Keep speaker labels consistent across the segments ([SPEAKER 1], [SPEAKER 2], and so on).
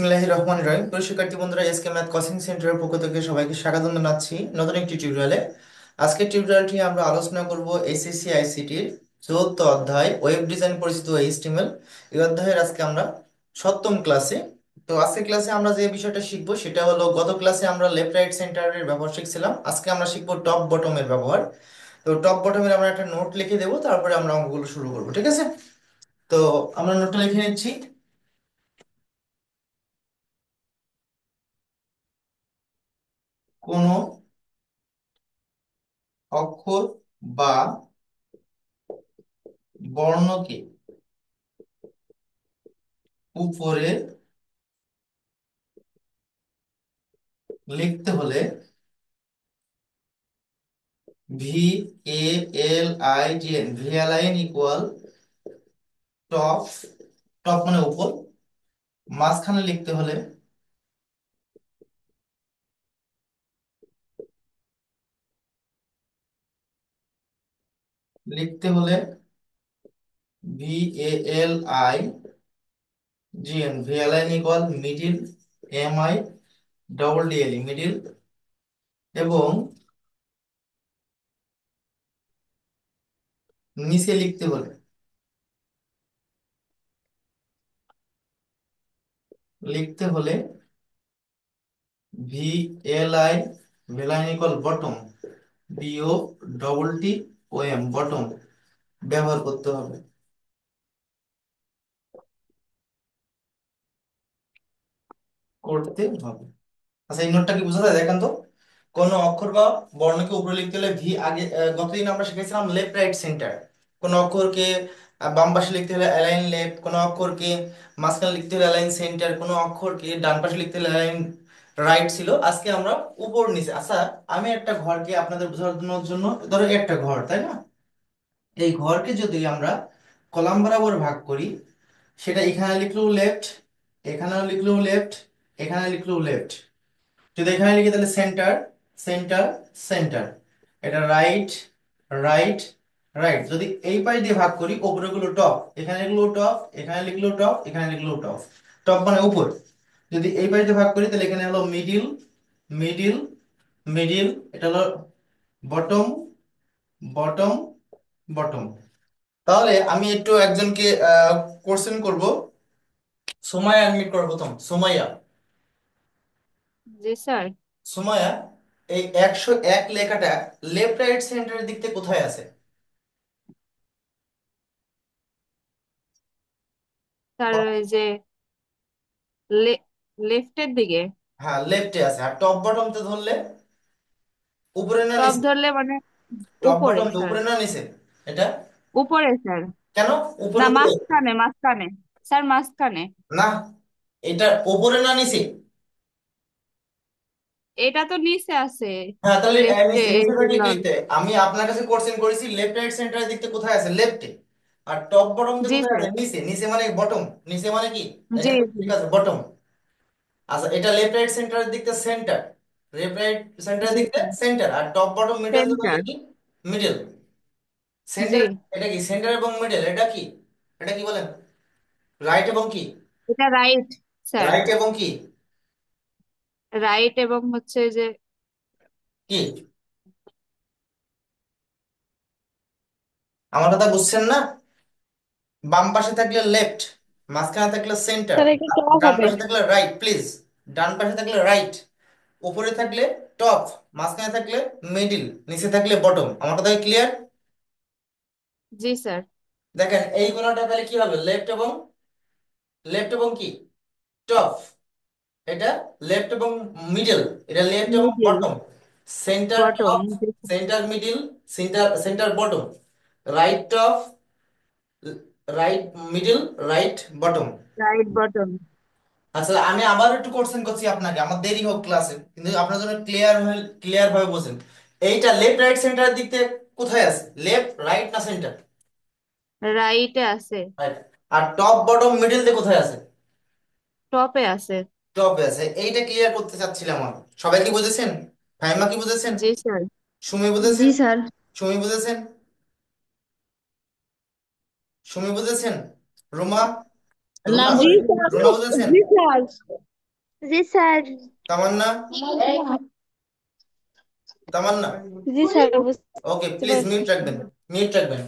[SPEAKER 1] বিসমিল্লাহির রহমানির রহিম। প্রিয় শিক্ষার্থী বন্ধুরা, এসকে ম্যাথ কোচিং সেন্টারের পক্ষ থেকে সবাইকে স্বাগত জানাচ্ছি নতুন একটি টিউটোরিয়ালে। আজকের টিউটোরিয়ালটি আমরা আলোচনা করব এসএসসি আইসিটির চতুর্থ অধ্যায় ওয়েব ডিজাইন পরিচিত এইচটিএমএল। এই অধ্যায়ের আজকে আমরা সপ্তম ক্লাসে। তো আজকের ক্লাসে আমরা যে বিষয়টা শিখবো সেটা হলো, গত ক্লাসে আমরা লেফট রাইট সেন্টারের ব্যবহার শিখছিলাম, আজকে আমরা শিখবো টপ বটমের ব্যবহার। তো টপ বটমের আমরা একটা নোট লিখে দেবো, তারপরে আমরা অঙ্কগুলো শুরু করবো, ঠিক আছে? তো আমরা নোটটা লিখে নিচ্ছি। কোনো অক্ষর বা বর্ণকে উপরে লিখতে হলে V A L I G N V L I N equal top, top মানে উপর, মাঝখানে লিখতে হলে লিখতে হলে V A L I G N V L I N equal middle, M I double D L E middle. এবং নিচে লিখতে হলে V L I V L I N equal bottom, B O double T O M bottom ব্যবহার করতে হবে, করতে হবে। আচ্ছা, এই নোটটা কি বোঝা যায়? দেখেন তো, কোন অক্ষর বা বর্ণকে উপরে লিখতে হলে ভি আগে, গতদিন আমরা শিখেছিলাম লেফট রাইট সেন্টার। কোন অক্ষরকে বাম পাশে লিখতে হলে অ্যালাইন লেফট, কোন অক্ষরকে মাঝখানে লিখতে হলে অ্যালাইন সেন্টার, কোন অক্ষরকে ডান পাশে লিখতে হলে অ্যালাইন রাইট ছিল। আজকে আমরা উপর নিচে। আচ্ছা, আমি একটা ঘরকে আপনাদের বোঝানোর জন্য, ধরো একটা ঘর, তাই না? এই ঘরকে যদি আমরা কলাম বরাবর ভাগ করি, সেটা এখানে লিখলেও লেফট, এখানেও লিখলেও লেফট, এখানে লিখলেও লেফট। যদি এখানে লিখি তাহলে সেন্টার, সেন্টার, সেন্টার। এটা রাইট, রাইট, রাইট। যদি এই পাশ দিয়ে ভাগ করি, উপরে গুলো টপ, এখানে লিখলেও টপ, এখানে লিখলেও টপ, এখানে লিখলেও টপ। টপ মানে উপর। যদি এই পাশ দিয়ে ভাগ করি তাহলে এখানে হলো মিডিল, মিডিল, মিডিল। এটা হলো বটম, বটম, বটম। তাহলে আমি একটু একজনকে কোশ্চেন করব। সোমায়া অ্যাডমিট করবো, প্রথম সোমাইয়া।
[SPEAKER 2] জি স্যার।
[SPEAKER 1] সোমায়া, এই 101 লেখাটা লেফট রাইট সেন্টারের দিক থেকে কোথায় আছে?
[SPEAKER 2] স্যার ওই যে লেফটের দিকে।
[SPEAKER 1] হ্যাঁ, লেফটে আছে। আর টপ বটম তে ধরলে উপরে না
[SPEAKER 2] টপ
[SPEAKER 1] নিচে?
[SPEAKER 2] ধরলে মানে
[SPEAKER 1] টপ
[SPEAKER 2] উপরে
[SPEAKER 1] বটম তে
[SPEAKER 2] স্যার।
[SPEAKER 1] উপরে না নিচে? এটা
[SPEAKER 2] উপরে স্যার।
[SPEAKER 1] কেন
[SPEAKER 2] না,
[SPEAKER 1] উপরে তো?
[SPEAKER 2] মাঝখানে মাঝখানে। স্যার মাঝখানে।
[SPEAKER 1] না, এটা উপরে না নিচে?
[SPEAKER 2] এটা তো নিচে আছে।
[SPEAKER 1] হ্যাঁ, তাহলে
[SPEAKER 2] লেফটে
[SPEAKER 1] নিচে
[SPEAKER 2] এই
[SPEAKER 1] নিচে
[SPEAKER 2] যে
[SPEAKER 1] থাকলে কি লিখতে হয়? আমি আপনার কাছে কোশ্চেন করেছি লেফট রাইট সেন্টারের দিক থেকে কোথায় আছে, লেফটে। আর টপ বটম তে
[SPEAKER 2] জি
[SPEAKER 1] কোথায়
[SPEAKER 2] স্যার।
[SPEAKER 1] আছে, নিচে। নিচে মানে বটম, নিচে মানে কি?
[SPEAKER 2] জি
[SPEAKER 1] দেখেন তো,
[SPEAKER 2] জি।
[SPEAKER 1] ঠিক আছে, বটম। আচ্ছা, এটা লেফট রাইট সেন্টারের দিক থেকে সেন্টার, লেফট রাইট সেন্টারের
[SPEAKER 2] জি
[SPEAKER 1] দিক থেকে
[SPEAKER 2] স্যার।
[SPEAKER 1] সেন্টার। আর টপ বটম মিডল
[SPEAKER 2] সেন্টার।
[SPEAKER 1] কি? মিডল।
[SPEAKER 2] জি।
[SPEAKER 1] সেন্টার, এটা কি সেন্টার এবং মিডল, এটা কি? এটা কি বলেন? রাইট এবং কি?
[SPEAKER 2] এটা রাইট স্যার।
[SPEAKER 1] রাইট এবং কি?
[SPEAKER 2] রাইট এবং হচ্ছে যে
[SPEAKER 1] কি? আমার কথা বুঝছেন না? বাম পাশে থাকলে লেফট, মাঝখানে থাকলে সেন্টার,
[SPEAKER 2] স্যার এটা টপ
[SPEAKER 1] ডান
[SPEAKER 2] হবে।
[SPEAKER 1] পাশে থাকলে রাইট, প্লিজ। ডান পাশে থাকলে রাইট, উপরে থাকলে টপ, মাঝখানে থাকলে মিডিল, নিচে থাকলে বটম। আমার কথা ক্লিয়ার?
[SPEAKER 2] জি স্যার।
[SPEAKER 1] দেখেন এই কোণাটা তাহলে কি হবে, লেফট এবং, লেফট এবং কি? টপ। এটা লেফট এবং মিডল, এটা লেফট এবং
[SPEAKER 2] middle.
[SPEAKER 1] Bottom. Centre
[SPEAKER 2] bottom.
[SPEAKER 1] Top, centre middle, centre centre bottom. Right top, right middle, right bottom.
[SPEAKER 2] Right bottom.
[SPEAKER 1] আচ্ছা, আমি আবার একটু কোশ্চেন করছি আপনাকে, আমার দেরি হোক ক্লাসে, কিন্তু আপনার জন্য ক্লিয়ার ভাবে বোঝেন। এইটা লেফট রাইট সেন্টারের দিক থেকে কোথায় আছে, লেফট রাইট না সেন্টার?
[SPEAKER 2] রাইটে আছে।
[SPEAKER 1] রাইট। আর টপ বটম মিডল দিয়ে কোথায় আছে?
[SPEAKER 2] টপে আছে।
[SPEAKER 1] টপে আছে। এইটা ক্লিয়ার করতে চাচ্ছিলাম আমি। সবাই কি বুঝেছেন? ফাইমা কি বুঝেছেন?
[SPEAKER 2] জি স্যার।
[SPEAKER 1] সুমি
[SPEAKER 2] জি
[SPEAKER 1] বুঝেছেন?
[SPEAKER 2] স্যার।
[SPEAKER 1] সুমি বুঝেছেন? সুমি বুঝেছেন? রোমা,
[SPEAKER 2] না,
[SPEAKER 1] রুনা
[SPEAKER 2] জি
[SPEAKER 1] বুঝেছেন?
[SPEAKER 2] স্যার।
[SPEAKER 1] রুনা বুঝেছেন?
[SPEAKER 2] জি স্যার। জি স্যার।
[SPEAKER 1] তামান্না, তামান্না।
[SPEAKER 2] জি স্যার,
[SPEAKER 1] ওকে,
[SPEAKER 2] বুঝতে
[SPEAKER 1] প্লিজ
[SPEAKER 2] পারছি।
[SPEAKER 1] মিউট রাখবেন, মিউট রাখবেন।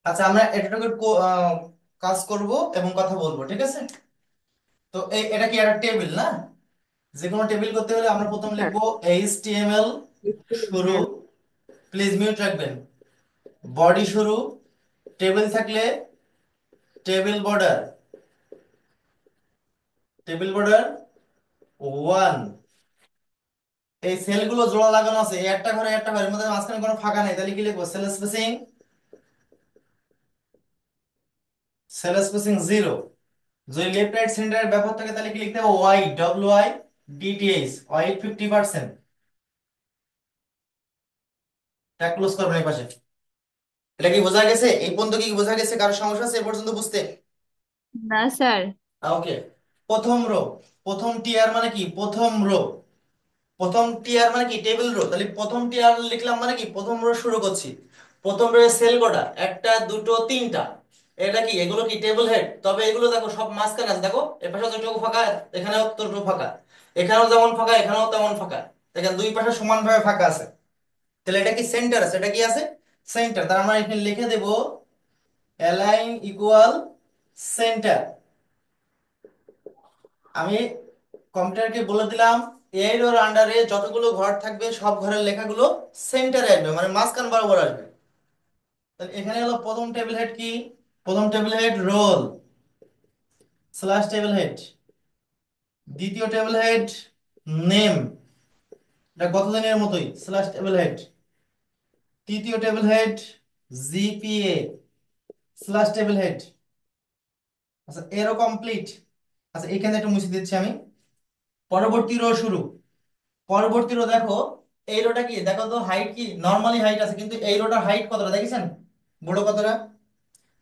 [SPEAKER 1] আচ্ছা, আমরা এটুকু কাজ করব এবং কথা বলবো, ঠিক আছে? তো এটা কি একটা টেবিল না? যে কোনো টেবিল করতে হলে আমরা
[SPEAKER 2] জি
[SPEAKER 1] প্রথম
[SPEAKER 2] স্যার।
[SPEAKER 1] লিখবো HTML শুরু, প্লিজ মিউট রাখবেন, বডি শুরু, টেবিল থাকলে টেবিল বর্ডার, টেবিল বর্ডার 1। এই সেলগুলো জোড়া লাগানো আছে, এই একটা ঘরে একটা ঘরের মধ্যে মাঝখানে কোনো ফাঁকা নেই, তাহলে কি লিখবো? Sell spacing, sell spacing 0। যদি লেফট রাইট সেন্টারের ব্যাপার থাকে তাহলে কি লিখতে হবে? Y, WIDTH, Y 50%। Tag close করবেন এই পাশে। এটা কি বোঝা গেছে? এই পর্যন্ত কি বোঝা গেছে? কারো সমস্যা আছে এ পর্যন্ত বুঝতে?
[SPEAKER 2] না স্যার।
[SPEAKER 1] ওকে। প্রথম রো, প্রথম টিয়ার মানে কি? প্রথম রো, প্রথম টিয়ার মানে কি? Table row. তাহলে প্রথম টিয়ার লিখলাম মানে কি? প্রথম রো শুরু করছি। প্রথম রো সেল কটা? একটা, দুটো, তিনটা। এটা কি? এগুলো কি টেবিল হেড? তবে এগুলো দেখো সব মাঝখানে আছে, দেখো এ পাশে যতটুকু ফাঁকা, এখানেও ততটুকু ফাঁকা, এখানেও যেমন ফাঁকা, এখানেও তেমন ফাঁকা। দেখেন দুই পাশে সমানভাবে ফাঁকা আছে। তাহলে এটা কি সেন্টার আছে? এটা কি আছে? সেন্টার। তার আমরা এখানে লিখে দেব অ্যালাইন ইকুয়াল সেন্টার। আমি কম্পিউটারকে বলে দিলাম এর ওর আন্ডারে যতগুলো ঘর থাকবে সব ঘরের লেখাগুলো সেন্টারে আসবে, মানে মাঝখান বরাবর আসবে। তাহলে এখানে হলো প্রথম টেবিল হেড কি? প্রথম table head roll slash table head. দ্বিতীয় টেবিল হেড নেম, এটা গত দিনের মতোই স্ল্যাশ টেবিল হেড। তৃতীয় table head GPA slash table head. আচ্ছা, এরও কমপ্লিট। আচ্ছা, এখানে একটু মুছে দিচ্ছি আমি। পরবর্তী রো শুরু। পরবর্তী রো দেখো, এই রোটা কি দেখো তো, হাইট কি? নর্মালি হাইট আছে, কিন্তু এই রোটার হাইট কতটা দেখেছেন? বড় কতটা?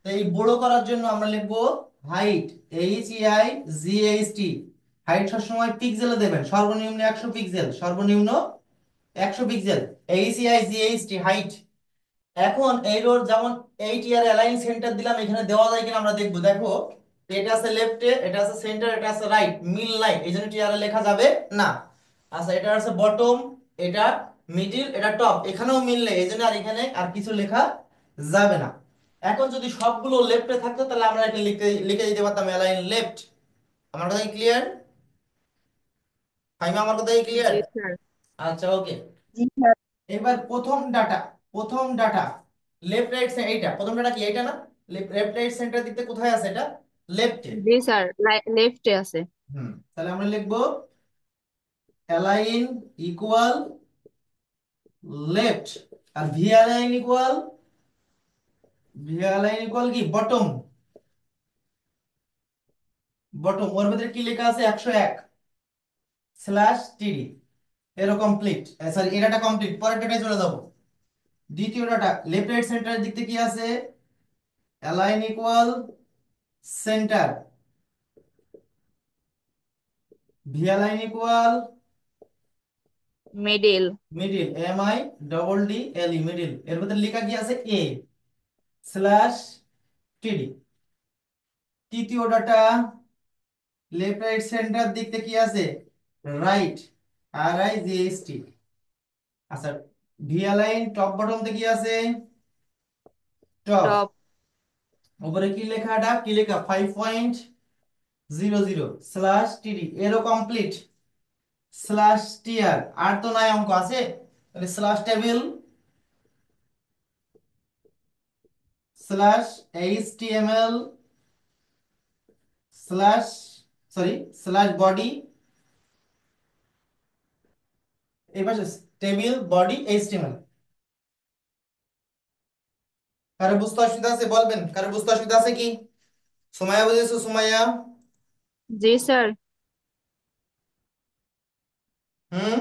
[SPEAKER 1] তো এই বড় করার জন্য আমরা লিখবো হাইট, HEIGHT। হাইট সবসময় পিক্সেলে দেবেন, সর্বনিম্ন 100 পিক্সেল, সর্বনিম্ন 100 পিক্সেল। HEIGHT height. এখন এই রোড যেমন 8 ইয়ার অ্যালাইন সেন্টার দিলাম, এখানে দেওয়া যায় কিনা আমরা দেখবো। দেখো এটা আছে লেফটে, এটা আছে সেন্টার, এটা আছে রাইট, মিল নাই, এই জন্য টিআর লেখা যাবে না। আচ্ছা, এটা আছে বটম, এটা মিডিল, এটা টপ, এখানেও মিল নেই, এই জন্য আর এখানে আর কিছু লেখা যাবে না। এখন যদি সবগুলো লেফটে থাকতো তাহলে আমরা এখানে লিখতে লিখে দিতে পারতাম অ্যালাইন লেফট। আমার কথা কি ক্লিয়ার? ফাইমা, আমার কথা কি ক্লিয়ার?
[SPEAKER 2] জি স্যার।
[SPEAKER 1] আচ্ছা, ওকে।
[SPEAKER 2] জি স্যার।
[SPEAKER 1] এবার প্রথম ডাটা, প্রথম ডাটা লেফট রাইট, এইটা প্রথম ডাটা কি? এইটা না? লেফট রাইট সেন্টার দিকতে কোথায় আছে? এটা লেফটে।
[SPEAKER 2] জি স্যার, লেফটে আছে।
[SPEAKER 1] তাহলে আমরা লিখবো অ্যালাইন ইকুয়াল লেফট। আর V align equal, V align equal কি? Bottom, bottom. ওর ভিতরে কি লেখা আছে? 101 স্ল্যাশ টিডি। এরো কমপ্লিট। সরি, এটা কমপ্লিট। পরের ডাটায় চলে যাবো। দ্বিতীয় ডাটা লেফট রাইট সেন্টারের দিক থেকে কি আছে? Align equal centre, V align equal
[SPEAKER 2] middle.
[SPEAKER 1] Middle, MIDDLE, middle. এর ভিতরে লেখা কি আছে? এ স্ল্যাশ টিডি। তৃতীয় ডাটা লেফট রাইট সেন্টার দিক থেকে কি আছে? Right, RIGHT। আচ্ছা, ভি অ্যালাইন টপ বটম থেকে কি আছে? টপ।
[SPEAKER 2] টপ।
[SPEAKER 1] উপরে কি লেখা? এটা কি লেখা? 5.00 স্ল্যাশ টিডি। এরও কমপ্লিট। স্ল্যাশ টিআর, আর তো নাই অঙ্ক আছে, তাহলে slash table slash HTML slash, sorry, slash body, এবার টেবিল বডি HTML। কারো বুঝতে অসুবিধা আছে বলবেন, কারো বুঝতে অসুবিধা আছে কি? সুমাইয়া বুঝেছো? সুমাইয়া?
[SPEAKER 2] জি স্যার।
[SPEAKER 1] হুম,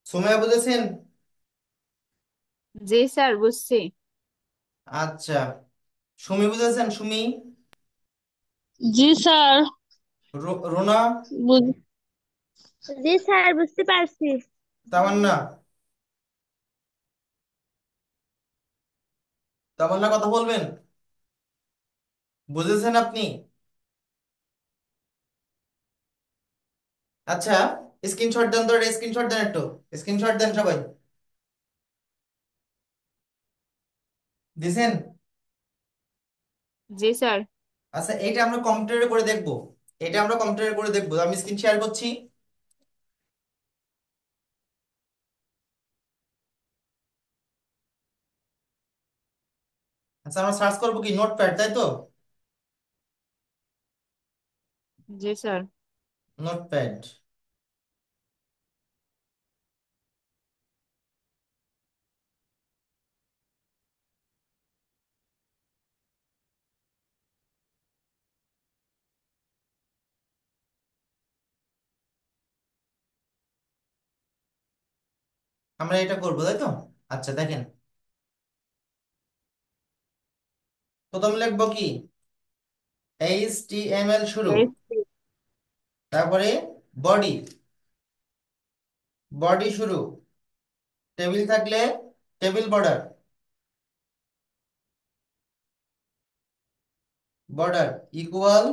[SPEAKER 1] সুমাইয়া বুঝেছেন?
[SPEAKER 2] জি স্যার, বুঝছি।
[SPEAKER 1] আচ্ছা, সুমি বুঝেছেন? সুমি,
[SPEAKER 3] জি স্যার।
[SPEAKER 1] রোনা,
[SPEAKER 3] বুঝ- জি স্যার, বুঝতে পারছি।
[SPEAKER 1] তামান্না, তামান্না কথা বলবেন? বুঝেছেন আপনি? আচ্ছা, স্ক্রিনশট দেন তো, স্ক্রিনশট দেন একটু, স্ক্রিনশট দেন সবাই। দিছেন?
[SPEAKER 2] জি স্যার।
[SPEAKER 1] আচ্ছা, এটা আমরা কম্পিউটারে করে দেখবো, এটা আমরা কম্পিউটারে করে দেখবো। আমি স্ক্রিন শেয়ার করছি। আচ্ছা, আমরা সার্চ করবো কি নোটপ্যাড, তাই তো?
[SPEAKER 2] জি স্যার।
[SPEAKER 1] নোটপ্যাড। আমরা এটা করবো, তাই তো? আচ্ছা দেখেন, প্রথম লিখবো কি, HTML শুরু,
[SPEAKER 2] এস
[SPEAKER 1] তারপরে বডি, বডি শুরু, টেবিল থাকলে টেবিল বর্ডার, বর্ডার ইকুয়াল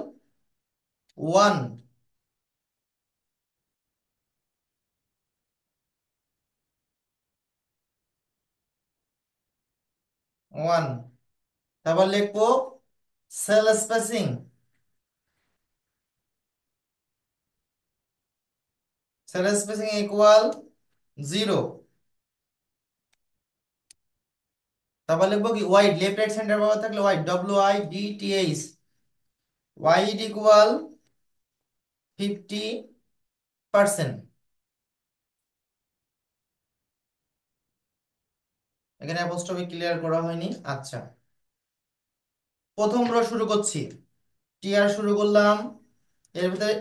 [SPEAKER 1] 1, 1। তারপর লিখবো sell spacing, sell spacing equal 0। তারপর লিখবো কি ওয়াইড, লেফট রাইট সেন্টার বরাবর থাকলে ওয়াইড, WIDTH, ওয়াইড ইকুয়াল 50%। এখানে অ্যাপোস্ট্রফি ক্লিয়ার করা হয়নি। আচ্ছা, প্রথম রো শুরু করছি, টিআর শুরু করলাম, এর ভিতরে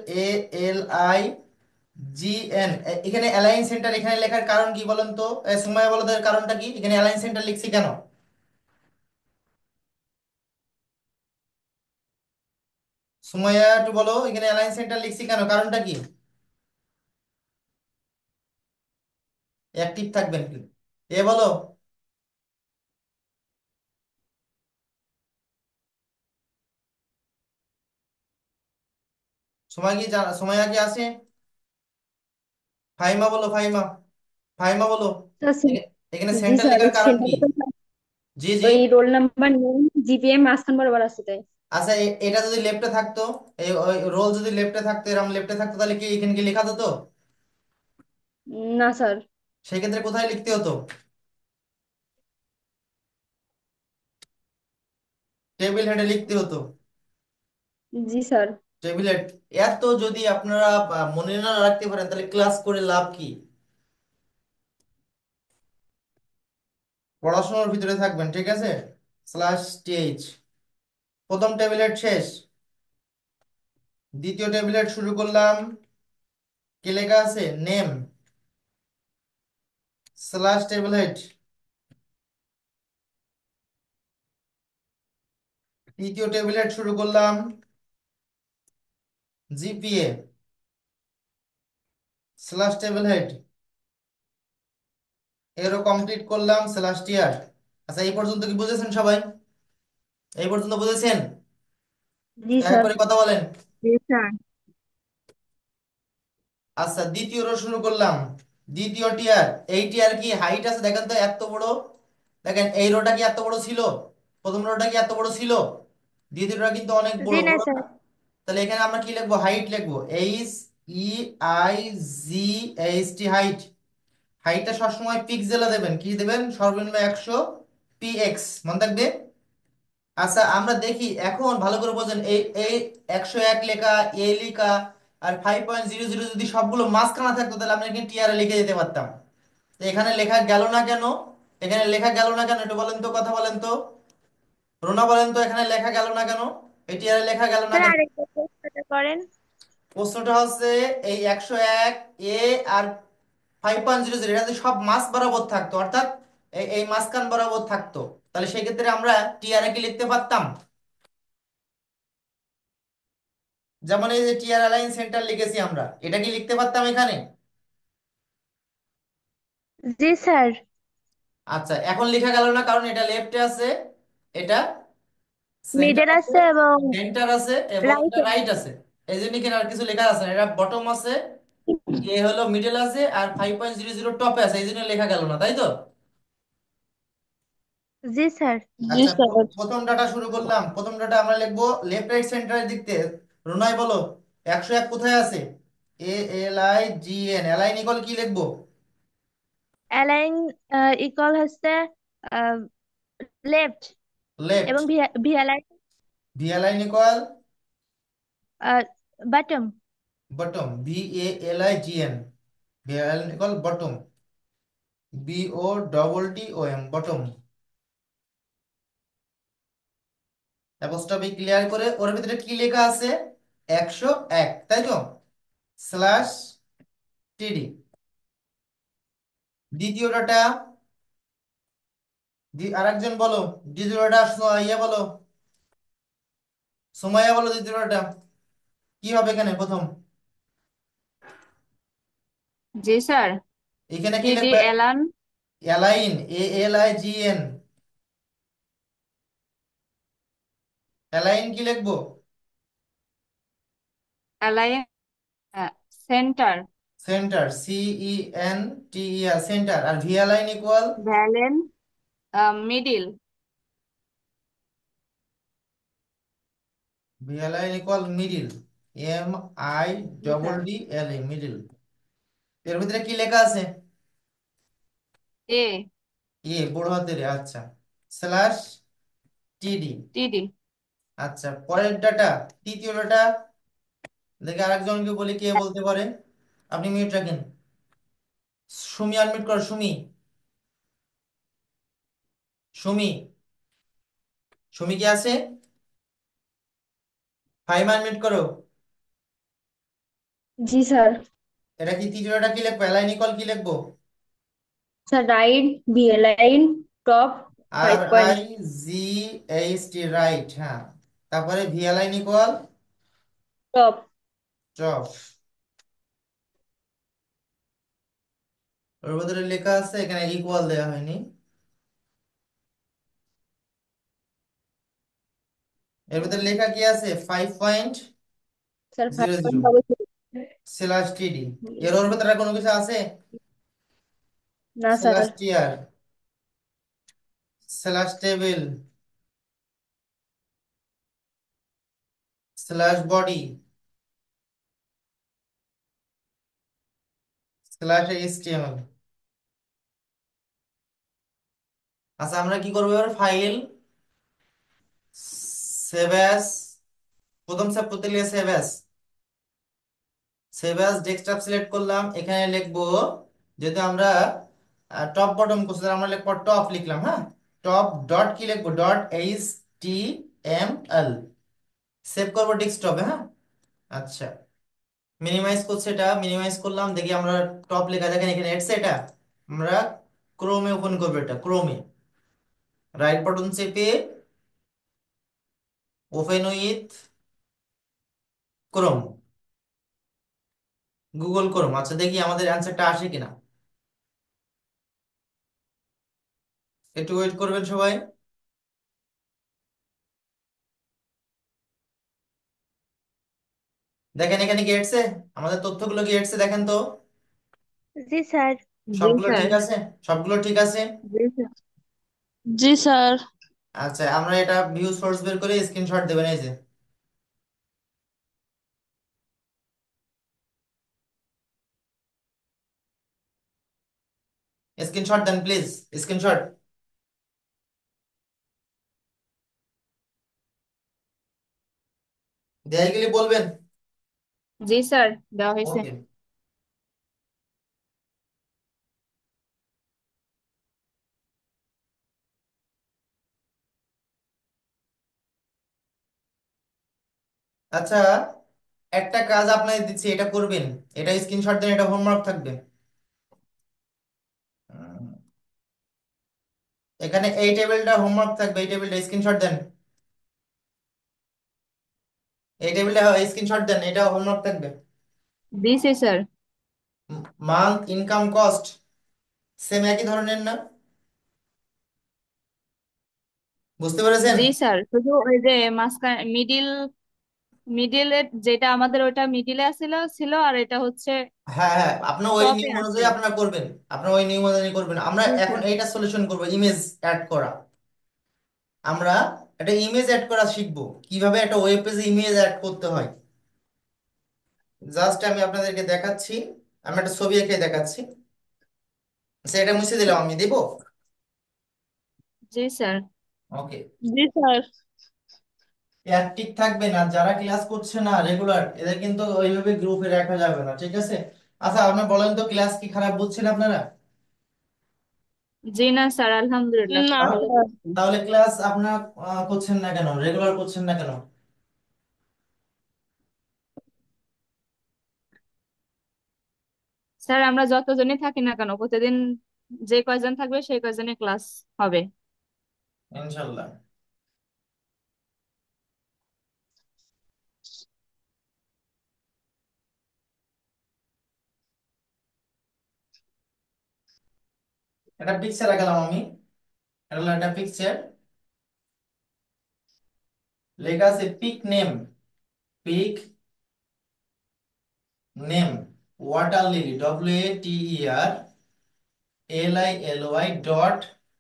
[SPEAKER 1] ALIGN। এখানে অ্যালাইন সেন্টার এখানে লেখার কারণ কি বলেন তো? সুমাইয়া বলো তো এর কারণটা কি, এখানে অ্যালাইন সেন্টার লিখছি কেন? সুমাইয়া একটু বলো, এখানে অ্যালাইন সেন্টার লিখছি কেন, কারণটা কি? অ্যাক্টিভ থাকবেন কি? এ বলো। সময় কি জানা, সুমাইয়া কি আছে? ফাহিমা বলো, ফাহিমা, ফাহিমা বলো। এখানে
[SPEAKER 3] জি
[SPEAKER 1] সেন্টার
[SPEAKER 3] স্যার,
[SPEAKER 1] লেখার কারণ কি?
[SPEAKER 3] সেন্টার
[SPEAKER 1] জি জি।
[SPEAKER 3] ওই রোল নাম্বার নেম জিপিএম মাঝখান বরাবর আছে তাই।
[SPEAKER 1] আচ্ছা, এটা যদি লেফটে থাকতো, এই রোল যদি লেফটে থাকতো, এরকম লেফটে থাকতো, তাহলে কি এখানে কি লেখা হতো?
[SPEAKER 3] না স্যার।
[SPEAKER 1] সেক্ষেত্রে কোথায় লিখতে হতো? টেবিল হেডে লিখতে হতো।
[SPEAKER 3] জি স্যার।
[SPEAKER 1] Table head. এত যদি আপনারা মনে না রাখতে পারেন, তাহলে ক্লাস করে লাভ কি? পড়াশোনার ভিতরে থাকবেন, ঠিক আছে? /th, প্রথম টেবিল হেড শেষ, দ্বিতীয় টেবিল হেড শুরু করলাম, কি লেখা আছে, নেম /টেবিল হেড, তৃতীয় টেবিল হেড শুরু করলাম, GPA /টেবিল হেড, এরও কমপ্লিট করলাম /টিআর। আচ্ছা, এই পর্যন্ত কি বুঝেছেন সবাই? এই পর্যন্ত বুঝেছেন?
[SPEAKER 3] জি
[SPEAKER 1] এক
[SPEAKER 3] স্যার।
[SPEAKER 1] করে কথা বলেন।
[SPEAKER 2] জি স্যার।
[SPEAKER 1] আচ্ছা, দ্বিতীয় রো শুরু করলাম, দ্বিতীয় টিয়ার। এই টিয়ার কি হাইট আছে দেখেন তো, এত বড়? দেখেন এই রোটা কি এত বড় ছিল? প্রথম রোটা কি এত বড় ছিল? দ্বিতীয়টা কিন্তু অনেক
[SPEAKER 3] জি
[SPEAKER 1] বড়,
[SPEAKER 3] না
[SPEAKER 1] বড়
[SPEAKER 3] স্যার।
[SPEAKER 1] না? তাহলে এখানে আমরা কি লিখবো, হাইট লিখবো, HEIGHT, হাইট। হাইটটা সবসময় পিক্সেলে দেবেন, কি দেবেন, সর্বনিম্ন 100 px, মনে থাকবে। আচ্ছা, আমরা দেখি এখন ভালো করে বোঝেন, এই এই 101 লেখা, এ লেখা, আর 5.00 যদি সবগুলো মাঝখানে থাকতো, তাহলে আমরা এখানে টিআরে লিখে দিতে পারতাম। তো এখানে লেখা গেল না কেন? এখানে লেখা গেল না কেন একটু বলেন তো, কথা বলেন তো, রোনা বলেন তো, এখানে লেখা গেল না কেন, এই টিআরে লেখা গেল না
[SPEAKER 3] স্যার
[SPEAKER 1] কেন?
[SPEAKER 3] আরেকটা প্রশ্নটা করেন।
[SPEAKER 1] প্রশ্নটা হচ্ছে, এই 101 আর 5.00 এটা যদি সব মাস বরাবর থাকতো, অর্থাৎ এই মাঝখান বরাবর থাকতো, তাহলে সেক্ষেত্রে আমরা টিআরে কি লিখতে পারতাম? যেমন এই যে টিয়ার অ্যালাইন সেন্টার লিখেছি আমরা, এটা কি লিখতে পারতাম এখানে?
[SPEAKER 3] জি স্যার।
[SPEAKER 1] আচ্ছা, এখন লেখা গেল না কারণ এটা লেফটে আছে, এটা সেন্টার
[SPEAKER 3] মিডল
[SPEAKER 1] আছে,
[SPEAKER 3] আছে এবং
[SPEAKER 1] সেন্টার আছে, এবং এটা
[SPEAKER 3] রাইট।
[SPEAKER 1] রাইট আছে। এই জন্য এখানে আর কিছু লেখা আছে না, এটা বটম আছে, এ হলো মিডল আছে আর 5.00 টপে আছে, এই জন্য লেখা গেল না, তাই তো?
[SPEAKER 3] জি স্যার।
[SPEAKER 2] জি
[SPEAKER 1] আচ্ছা,
[SPEAKER 2] স্যার।
[SPEAKER 1] প্রথম ডাটা শুরু করলাম। প্রথম ডাটা আমরা লিখবো লেফট রাইট সেন্টারের দিক থেকে। রুনাই বলো, 101 কোথায় আছে? ALIGN, অ্যালাইন ইকুয়াল কি লিখবো?
[SPEAKER 3] অ্যালাইন ইকুয়াল হচ্ছে লেফট,
[SPEAKER 1] লেফট।
[SPEAKER 3] এবং V align
[SPEAKER 1] V align equal
[SPEAKER 3] bottom.
[SPEAKER 1] Bottom, BALIGN, V align equal bottom, BOTTOM, bottom. Apostrophe clear করে ওর ভিতরে কি লেখা আছে? 101, তাই তো? Slash TD। দ্বিতীয় ডাটা, আরেকজন বলো, দ্বিতীয় ডাটা ইয়ে বলো, সুমাইয়া বলো দ্বিতীয় ডাটা কি হবে এখানে প্রথম?
[SPEAKER 2] জি স্যার।
[SPEAKER 1] এখানে কি
[SPEAKER 2] টিডি
[SPEAKER 1] লিখবে?
[SPEAKER 2] এলান।
[SPEAKER 1] অ্যালাইন, ALIGN, অ্যালাইন কি লিখবো?
[SPEAKER 2] Align centre.
[SPEAKER 1] Centre, CENTER, centre. আর V align equal,
[SPEAKER 2] ভ্যালেন middle.
[SPEAKER 1] V align equal middle,
[SPEAKER 2] জি স্যার।
[SPEAKER 1] MIDDLE, middle. এর ভিতরে কি লেখা আছে?
[SPEAKER 2] এ।
[SPEAKER 1] বড় হাতের আচ্ছা, স্ল্যাশ TD।
[SPEAKER 2] টিডি।
[SPEAKER 1] আচ্ছা, পরের ডাটা, তৃতীয় ডাটা দেখে আরেকজনকে বলি কে বলতে পারে। আপনি মিউট রাখেন। সুমি, আনমিউট করো সুমি। সুমি, সুমি কি আছে? ফাইভ, আনমিউট করো।
[SPEAKER 4] জি স্যার।
[SPEAKER 1] এটা কি তৃতীয় ডাটা কি লিখবো? অ্যালাইন ইকুয়াল কি লিখবো?
[SPEAKER 4] Sir right, B line, top,
[SPEAKER 1] আর
[SPEAKER 4] five point.
[SPEAKER 1] I G H T, right, হ্যাঁ। তারপরে V align equal
[SPEAKER 4] top.
[SPEAKER 1] Top. ওর ভিতরে লেখা আছে, এখানে ইকুয়াল দেওয়া হয়নি। এর ভিতরে লেখা কি আছে? 5.00
[SPEAKER 4] স্যার 5 পয়েন্ট হবে কি?
[SPEAKER 1] Slash TD। এর ওর ভিতরে আর কোনো কিছু আছে?
[SPEAKER 4] না
[SPEAKER 1] slash
[SPEAKER 4] sir.
[SPEAKER 1] TR, slash table, slash body, slash HTML। আচ্ছা, আমরা কি করবো এবার? ফাইল, সেভ অ্যাজ, প্রথম সেভ করতে গেলে save as, save as desktop select করলাম। এখানে লিখবো, যেহেতু আমরা টপ বটম করছি তাহলে আমরা লিখবো টপ, লিখলাম, হ্যাঁ। টপ ডট কি লিখবো? .HTML। সেভ করবো ডেস্কটপে, হ্যাঁ। আচ্ছা, মিনিমাইজ করছে, এটা মিনিমাইজ করলাম, দেখি আমরা টপ লেখা দেখেন এখানে এডস, এটা আমরা ক্রোমে ওপেন করবো, এটা ক্রোমে রাইট বাটন চেপে open with Chrome, Google Chrome. আচ্ছা, দেখি আমাদের অ্যান্সারটা আসে কিনা। একটু ওয়েট করবেন সবাই। দেখেন এখানে কি এসছে, আমাদের তথ্যগুলো কি এসছে দেখেন তো।
[SPEAKER 3] জি স্যার।
[SPEAKER 2] জি
[SPEAKER 1] সবগুলো
[SPEAKER 2] স্যার।
[SPEAKER 1] ঠিক আছে? সবগুলো ঠিক আছে?
[SPEAKER 2] জি স্যার। জি স্যার।
[SPEAKER 1] আচ্ছা, আমরা এটা ভিউ সোর্স বের করে স্ক্রিনশট দেবেন, এই যে স্ক্রিনশট দেন প্লিজ, স্ক্রিনশট। দেখাই গেলে বলবেন।
[SPEAKER 2] জি স্যার, দেওয়া হয়েছে।
[SPEAKER 1] ওকে। আচ্ছা, একটা কাজ আপনাদের দিচ্ছি, এটা করবেন। এটা স্ক্রিনশট দেন, এটা হোমওয়ার্ক থাকবে। উম, এখানে এই টেবিলটা হোমওয়ার্ক থাকবে, এই টেবিলটা স্ক্রিনশট দেন। এই টেবিলটা স্ক্রিনশট দেন, এটা হোমওয়ার্ক থাকবে।
[SPEAKER 2] দিছি sir.
[SPEAKER 1] Month income cost same একই ধরনের না? বুঝতে পেরেছেন?
[SPEAKER 2] জি স্যার, শুধু ওই যে মাঝখানে মিডিল মিডিলে যেটা আমাদের ওটা মিডিলে ছিল আর এটা হচ্ছে
[SPEAKER 1] হ্যাঁ হ্যাঁ, আপনার ওই
[SPEAKER 2] টপে
[SPEAKER 1] নিয়ম
[SPEAKER 2] আছে।
[SPEAKER 1] অনুযায়ী আপনারা করবেন, আপনার ওই নিয়ম অনুযায়ী করবেন। আমরা
[SPEAKER 2] জি
[SPEAKER 1] এখন
[SPEAKER 2] স্যার।
[SPEAKER 1] এইটা সলিউশন করব, ইমেজ অ্যাড করা। আমরা একটা ইমেজ অ্যাড করা শিখবো, কিভাবে একটা ওয়েব পেজে ইমেজ অ্যাড করতে হয়। জাস্ট আমি আপনাদেরকে দেখাচ্ছি, আমি একটা ছবি এঁকে দেখাচ্ছি। সেটা মুছে দিলাম, আমি দেবো।
[SPEAKER 2] জি স্যার।
[SPEAKER 1] ওকে।
[SPEAKER 4] জি স্যার।
[SPEAKER 1] অ্যাক্টিভ থাকবে না, যারা ক্লাস করছে না রেগুলার, এদের কিন্তু ওইভাবে গ্রুপে রাখা যাবে না, ঠিক আছে? আচ্ছা আপনি বলেন তো, ক্লাস কি খারাপ বুঝছেন আপনারা?
[SPEAKER 2] জি না স্যার, আলহামদুলিল্লাহ
[SPEAKER 4] না
[SPEAKER 2] খুব ভালো
[SPEAKER 1] তাহলে
[SPEAKER 4] স্যার।
[SPEAKER 2] করছি।
[SPEAKER 1] তাহলে ক্লাস আপনার করছেন না কেন, রেগুলার করছেন না কেন?
[SPEAKER 2] স্যার আমরা যতজনই থাকি না কেন প্রতিদিন যে কয়জন থাকবে সেই কয়জনই ক্লাস হবে।
[SPEAKER 1] ইনশাল্লাহ। একটা পিকচার আঁকালাম আমি, এটা হলো একটা পিকচার। লেখা আছে pic name, pic name, water lily,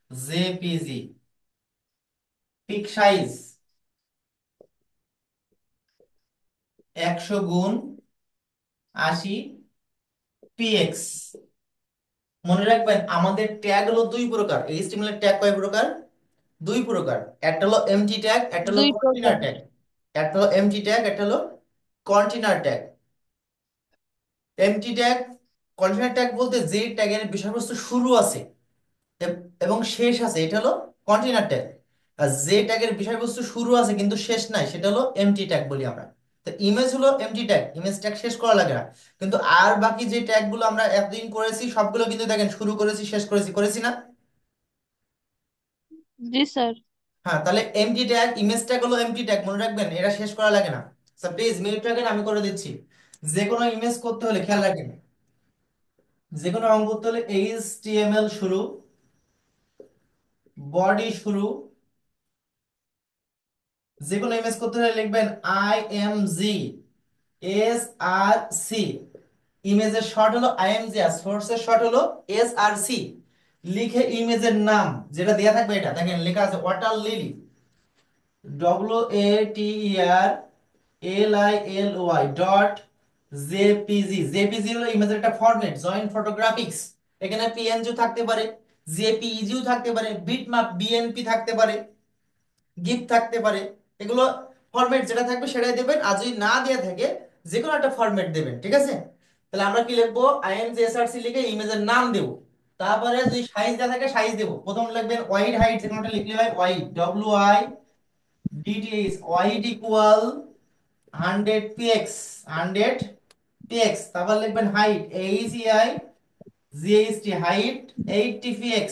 [SPEAKER 1] WATERLILY.jpg। Pic size 100 × 80 px। মনে রাখবেন আমাদের ট্যাগ হলো দুই প্রকার, এইচটিএমএল এর ট্যাগ কয় প্রকার? দুই প্রকার। একটা হলো এমটি ট্যাগ, একটা হলো
[SPEAKER 4] দুই
[SPEAKER 1] কন্টেইনার
[SPEAKER 4] প্রকার।
[SPEAKER 1] ট্যাগ। একটা হলো এমটি ট্যাগ, একটা হলো container tag. MT tag, container tag বলতে যে ট্যাগের বিষয়বস্তু শুরু আছে এবং শেষ আছে, এটা হলো কন্টেইনার ট্যাগ। আর যে ট্যাগের বিষয়বস্তু শুরু আছে কিন্তু শেষ নাই, সেটা হলো এমটি ট্যাগ বলি আমরা। তো ইমেজ হলো এমটি ট্যাগ, ইমেজ ট্যাগ শেষ করা লাগে না। কিন্তু আর বাকি যে ট্যাগ গুলো আমরা এতদিন করেছি সবগুলো কিন্তু দেখেন শুরু করেছি শেষ করেছি, করেছি না?
[SPEAKER 4] জি স্যার।
[SPEAKER 1] হ্যাঁ, তাহলে এমটি ট্যাগ, ইমেজ ট্যাগ হলো এমটি ট্যাগ, মনে রাখবেন এটা শেষ করা লাগে না। স্যার প্লিজ মিউট রাখেন, আমি করে দিচ্ছি। যে কোনো ইমেজ করতে হলে খেয়াল রাখেন, যে কোনো রঙ করতে হলে এইচটিএমএল শুরু, বডি শুরু। যে কোনো ইমেজ করতে হলে লিখবেন IMG SRC। ইমেজের শর্ট হলো IMG, আর সোর্সের শর্ট হলো SRC। লিখে ইমেজের নাম যেটা দেয়া থাকবে, এটা দেখেন লেখা আছে ওয়াটার লিলি, WATERLILY.jpg। জেপিজি হলো ইমেজের একটা ফরম্যাট, জয়েন্ট ফটোগ্রাফিক্স। এখানে পিএনজিও থাকতে পারে, জেপিইজিও থাকতে পারে, বিটম্যাপ বিএনপি থাকতে পারে, গিফট থাকতে পারে। এগুলো ফরম্যাট যেটা থাকবে সেটাই দেবেন, আর যদি না দেয়া থাকে যে কোনো একটা ফরম্যাট দেবেন, ঠিক আছে? তাহলে আমরা কি লিখবো, IMGSRC লিখে ইমেজের নাম দেব। তারপরে যদি সাইজ দেওয়া থাকে সাইজ দেব। প্রথম লিখবেন ওয়াইড হাইট, যে কোনোটা লিখলে হয় wide, WIDTH, wide equal 100 px, 100 px। তারপর লিখবেন height, HEIGHT, height 80 px।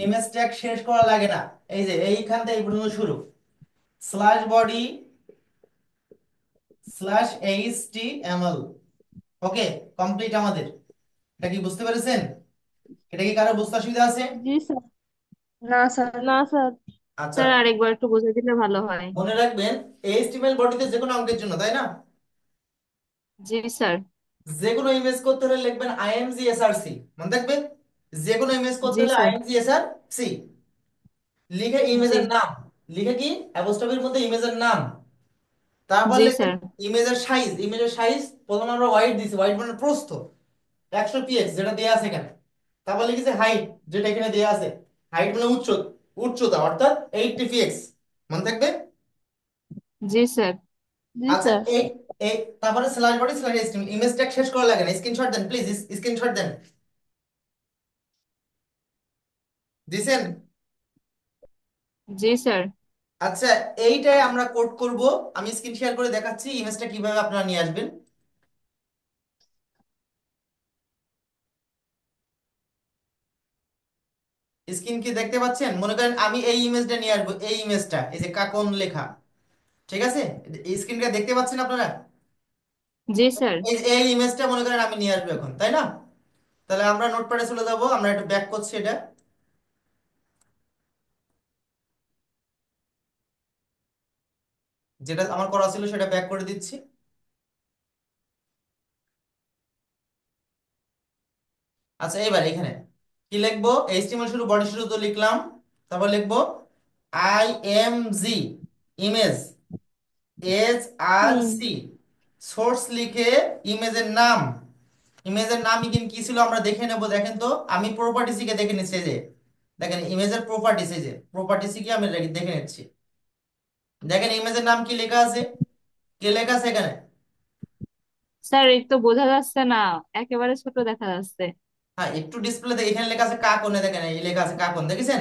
[SPEAKER 1] Image tag শেষ করা লাগে না, এই যে এইখান থেকে এই পর্যন্ত শুরু। Slash body slash HTML। ওকে, কমপ্লিট আমাদের। এটা কি বুঝতে পেরেছেন? এটা কি কারো বুঝতে অসুবিধা আছে?
[SPEAKER 4] জি স্যার। না স্যার।
[SPEAKER 2] না স্যার।
[SPEAKER 1] আচ্ছা,
[SPEAKER 2] স্যার আরেকবার একটু বুঝিয়ে দিলে ভালো হয়।
[SPEAKER 1] মনে রাখবেন HTML বডিতে যে কোনো অঙ্কের জন্য, তাই না?
[SPEAKER 2] জি স্যার।
[SPEAKER 1] যে কোনো ইমেজ করতে হলে লিখবেন IMGSRC, মনে থাকবে। যে কোনো ইমেজ করতে
[SPEAKER 2] জি
[SPEAKER 1] হলে
[SPEAKER 2] স্যার।
[SPEAKER 1] IMGSRC। লিখে
[SPEAKER 2] জি।
[SPEAKER 1] ইমেজের নাম, লিখে কি অ্যাপোস্ট্রফির মধ্যে ইমেজের নাম। তারপর
[SPEAKER 2] জি
[SPEAKER 1] লিখবেন
[SPEAKER 2] স্যার।
[SPEAKER 1] ইমেজের সাইজ, ইমেজের সাইজ প্রথমে আমরা ওয়াইড দিছি, ওয়াইড মানে প্রস্থ 100 px যেটা দেয়া আছে এখানে। তারপর লিখেছে হাইট, যেটা এখানে দেয়া আছে। হাইট মানে উচ্চতা অর্থাৎ 80 px, মনে থাকবে।
[SPEAKER 4] জি স্যার। জি
[SPEAKER 1] আচ্ছা,
[SPEAKER 4] স্যার।
[SPEAKER 1] এই এই তারপরে slash body slash HTML. Image tag শেষ করা লাগে না, স্ক্রিনশট দেন প্লিজ, স্ক্রিনশট দেন। দিছেন?
[SPEAKER 2] জি স্যার।
[SPEAKER 1] আচ্ছা, এইটাই আমরা কোড করব। আমি স্ক্রিন শেয়ার করে দেখাচ্ছি ইমেজটা কিভাবে আপনারা নিয়ে আসবেন। স্ক্রিন কি দেখতে পাচ্ছেন? মনে করেন আমি এই ইমেজটা নিয়ে আসবো, এই ইমেজটা, এই যে কাকন লেখা, ঠিক আছে? এই স্ক্রিনটা দেখতে পাচ্ছেন আপনারা?
[SPEAKER 2] জি স্যার।
[SPEAKER 1] এই ইমেজটা মনে করেন আমি নিয়ে আসবো এখন, তাই না? তাহলে আমরা নোটপ্যাডে চলে যাব, আমরা একটু ব্যাক করছি এটা। যেটা আমার করা ছিল সেটা ব্যাক করে দিচ্ছি। আচ্ছা এবার এখানে কি লিখবো, এইচটিএমএল শুরু বডি শুরু তো লিখলাম, তারপর লিখবো আই এম জি ইমেজ এজ আর
[SPEAKER 4] হুম।
[SPEAKER 1] সি সোর্স লিখে ইমেজের নাম, ইমেজের নাম ইগেন কি ছিল আমরা দেখে নেব। দেখেন তো আমি প্রপার্টিসকে দেখে নিচ্ছি, এই যে দেখেন ইমেজের প্রপার্টিস, এই যে প্রপার্টিসকে আমি দেখে নিচ্ছি। দেখেন ইমেজের নাম কি লেখা আছে, কি লেখা আছে এখানে?
[SPEAKER 2] স্যার এই তো বোঝা যাচ্ছে না, একেবারে ছোট দেখা যাচ্ছে।
[SPEAKER 1] হ্যাঁ একটু ডিসপ্লেতে এখানে লেখা আছে কাকনে, দেখেন এই লেখা আছে কাকন, দেখেছেন?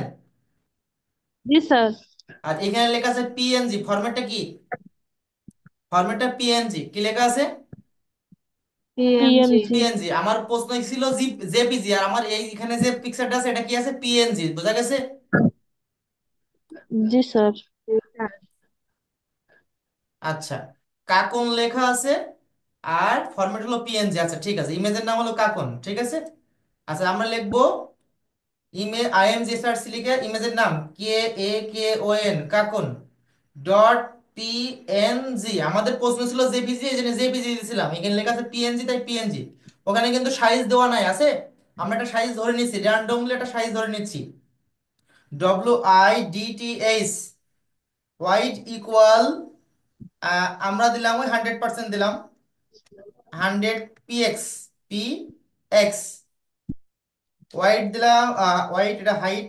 [SPEAKER 4] জি স্যার।
[SPEAKER 1] আর এখানে লেখা আছে পিএনজি, ফরম্যাটটা কি? ফরম্যাটটা পিএনজি, কি লেখা আছে?
[SPEAKER 2] পিএনজি।
[SPEAKER 4] পিএমজি।
[SPEAKER 1] পিএনজি। আমার প্রশ্ন ছিল জেপিজি, আর আমার এই এখানে যে পিকচারটা আছে এটা কি আছে? পিএনজি, বোঝা গেছে?
[SPEAKER 4] জি স্যার।
[SPEAKER 1] আচ্ছা, কাকন লেখা আছে আর ফরম্যাট হলো পিএনজি। আচ্ছা ঠিক আছে, ইমেজের নাম হলো কাকন, ঠিক আছে। আচ্ছা আমরা লিখবো ইমেজ আইএমজি সার্চ লিখে ইমেজের নাম কে এ কে ও এন কাকন ডট পিএনজি। আমাদের প্রশ্ন ছিল জেপিজি, এই জন্য জেপিজি দিয়েছিলাম, এখানে লেখা আছে পিএনজি তাই পিএনজি। ওখানে কিন্তু সাইজ দেওয়া নাই আছে, আমরা একটা সাইজ ধরে নিচ্ছি, র্যান্ডমলি একটা সাইজ ধরে নিচ্ছি। WIDTH ওয়াইড ইকুয়াল, আমরা দিলাম ওই 100% দিলাম, 100 px px। ওয়াইড দিলাম ওয়াইড, এটা height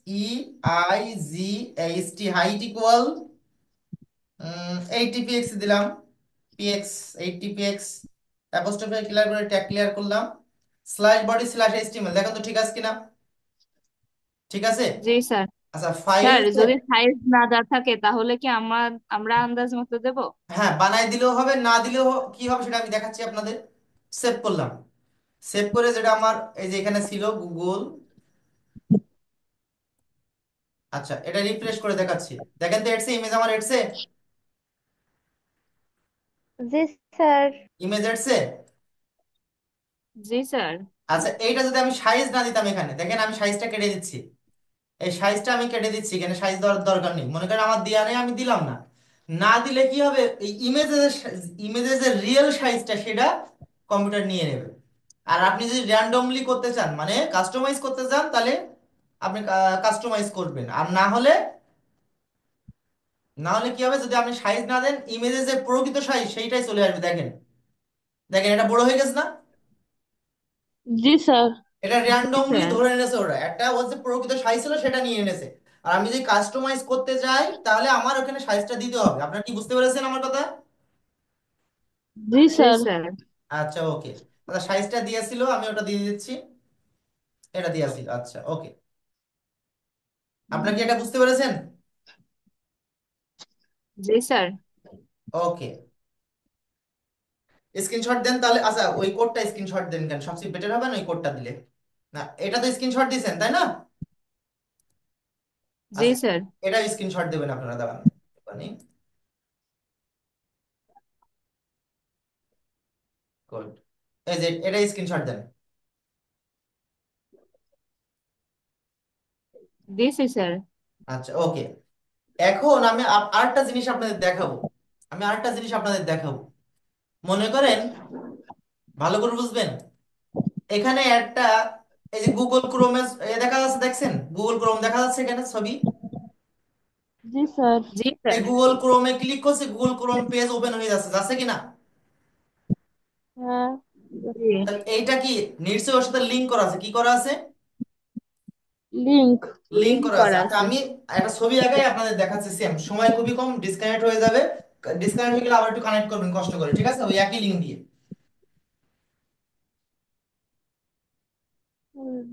[SPEAKER 1] HEIGHT, height equal 80 px দিলাম, px 80 px। অ্যাপোস্ট্রোফি ক্লিয়ার করে ট্যাগ ক্লিয়ার করলাম, স্ল্যাশ বডি স্ল্যাশ এইচটিএমএল। দেখো তো ঠিক আছে কিনা? ঠিক আছে।
[SPEAKER 2] জি স্যার।
[SPEAKER 1] আচ্ছা ফাইল,
[SPEAKER 2] স্যার যদি সাইজ না দেওয়া থাকে তাহলে কি আমরা আন্দাজ মতো দেব?
[SPEAKER 1] হ্যাঁ বানাই দিলেও হবে, না দিলেও কি হবে সেটা আমি দেখাচ্ছি আপনাদের। সেভ করলাম, সেভ করে যেটা আমার এই যে এখানে ছিল গুগল। আচ্ছা এটা রিফ্রেশ করে দেখাচ্ছি, দেখেন তো এডসে ইমেজ আমার এডসে,
[SPEAKER 3] জি স্যার।
[SPEAKER 1] ইমেজ এডসে।
[SPEAKER 2] জি স্যার।
[SPEAKER 1] আচ্ছা এইটা যদি আমি সাইজ না দিতাম, এখানে দেখেন আমি সাইজটা কেটে দিচ্ছি, এই সাইজটা আমি কেটে দিচ্ছি, এখানে সাইজ দেওয়ার দরকার নেই, মনে করেন আমার দেয়া নেই আমি দিলাম না। না দিলে কি হবে, এই ইমেজের ইমেজের যে রিয়েল সাইজটা সেটা কম্পিউটার নিয়ে নেবে। আর আপনি যদি র্যান্ডমলি করতে চান মানে কাস্টমাইজ করতে চান তাহলে আপনি কাস্টমাইজ করবেন, আর না হলে, না হলে কি হবে, যদি আপনি সাইজ না দেন ইমেজের যে প্রকৃত সাইজ সেইটাই চলে আসবে। দেখেন, দেখেন এটা বড় হয়ে গেছে না?
[SPEAKER 4] জি স্যার।
[SPEAKER 1] এটা
[SPEAKER 2] জি
[SPEAKER 1] র্যান্ডমলি
[SPEAKER 2] স্যার।
[SPEAKER 1] ধরে এনেছে, ওরা একটা ওর যে প্রকৃত সাইজ ছিল সেটা নিয়ে এনেছে। আর আমি যদি কাস্টমাইজ করতে যাই তাহলে আমার ওখানে সাইজটা দিতে হবে। আপনারা কি বুঝতে পেরেছেন আমার কথা?
[SPEAKER 4] জি
[SPEAKER 2] জি
[SPEAKER 4] স্যার।
[SPEAKER 2] স্যার।
[SPEAKER 1] আচ্ছা ওকে, আচ্ছা সাইজটা দিয়েছিল আমি ওটা দিয়ে দিচ্ছি, এটা দিয়েছিল। আচ্ছা ওকে, আপনারা কি এটা বুঝতে পেরেছেন?
[SPEAKER 2] জি স্যার।
[SPEAKER 1] ওকে, স্ক্রিনশট দেন তাহলে। আচ্ছা ওই কোডটা স্ক্রিনশট দেন কেন, সবচেয়ে বেটার হবে না ওই কোডটা দিলে? না এটা তো স্ক্রিনশট দিয়েছেন তাই না?
[SPEAKER 2] জি
[SPEAKER 1] আচ্ছা
[SPEAKER 2] স্যার।
[SPEAKER 1] এটা স্ক্রিনশট দেবেন আপনারা, দাঁড়ান মানে কোড, এই যে এটা স্ক্রিনশট দেন।
[SPEAKER 2] দিছি স্যার।
[SPEAKER 1] আচ্ছা ওকে, এখন আমি আরেকটা জিনিস আপনাদের দেখাবো, আমি আরেকটা জিনিস আপনাদের দেখাবো। মনে করেন, ভালো করে বুঝবেন, এখানে একটা এই যে গুগল ক্রোমে দেখা যাচ্ছে, দেখছেন গুগল ক্রোম দেখা যাচ্ছে এখানে ছবি।
[SPEAKER 4] জি স্যার।
[SPEAKER 2] জি
[SPEAKER 1] এই
[SPEAKER 2] স্যার।
[SPEAKER 1] গুগল ক্রোমে ক্লিক করছে, গুগল ক্রোম পেজ ওপেন হয়ে যাচ্ছে, যাচ্ছে কিনা?
[SPEAKER 4] হ্যাঁ।
[SPEAKER 2] জি।
[SPEAKER 1] তাহলে এইটা কি নিশ্চয়ই ওর সাথে লিংক করা আছে, কি করা আছে?
[SPEAKER 4] লিঙ্ক।
[SPEAKER 1] লিংক
[SPEAKER 2] লিংক
[SPEAKER 1] করা আছে।
[SPEAKER 2] করা
[SPEAKER 1] আচ্ছা
[SPEAKER 2] আছে।
[SPEAKER 1] আমি একটা ছবি আঁকাই আপনাদের দেখাচ্ছি, সেম সময় খুবই কম, ডিসকানেক্ট হয়ে যাবে, ডিসকানেক্ট হয়ে গেলে আবার একটু কানেক্ট করবেন কষ্ট করে, ঠিক আছে, ওই একই লিংক দিয়ে।
[SPEAKER 4] হুম।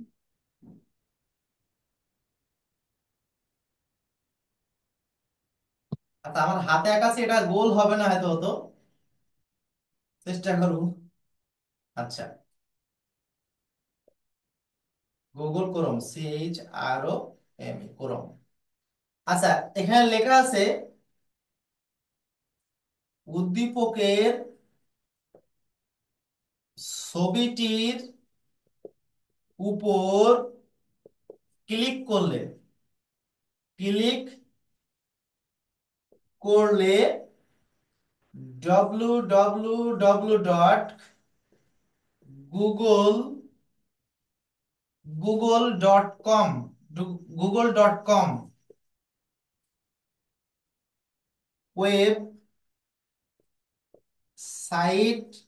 [SPEAKER 1] আচ্ছা আমার হাতে আঁকা আছে, এটা গোল হবে না হয়তো, হতো চেষ্টা করবো। আচ্ছা গুগল ক্রোম CHROM আচ্ছা এখানে লেখা আছে উদ্দীপকের ছবিটির উপর ক্লিক করলে, ক্লিক করলে www ডট গুগল.com গুগল.com ওয়েব সাইটটি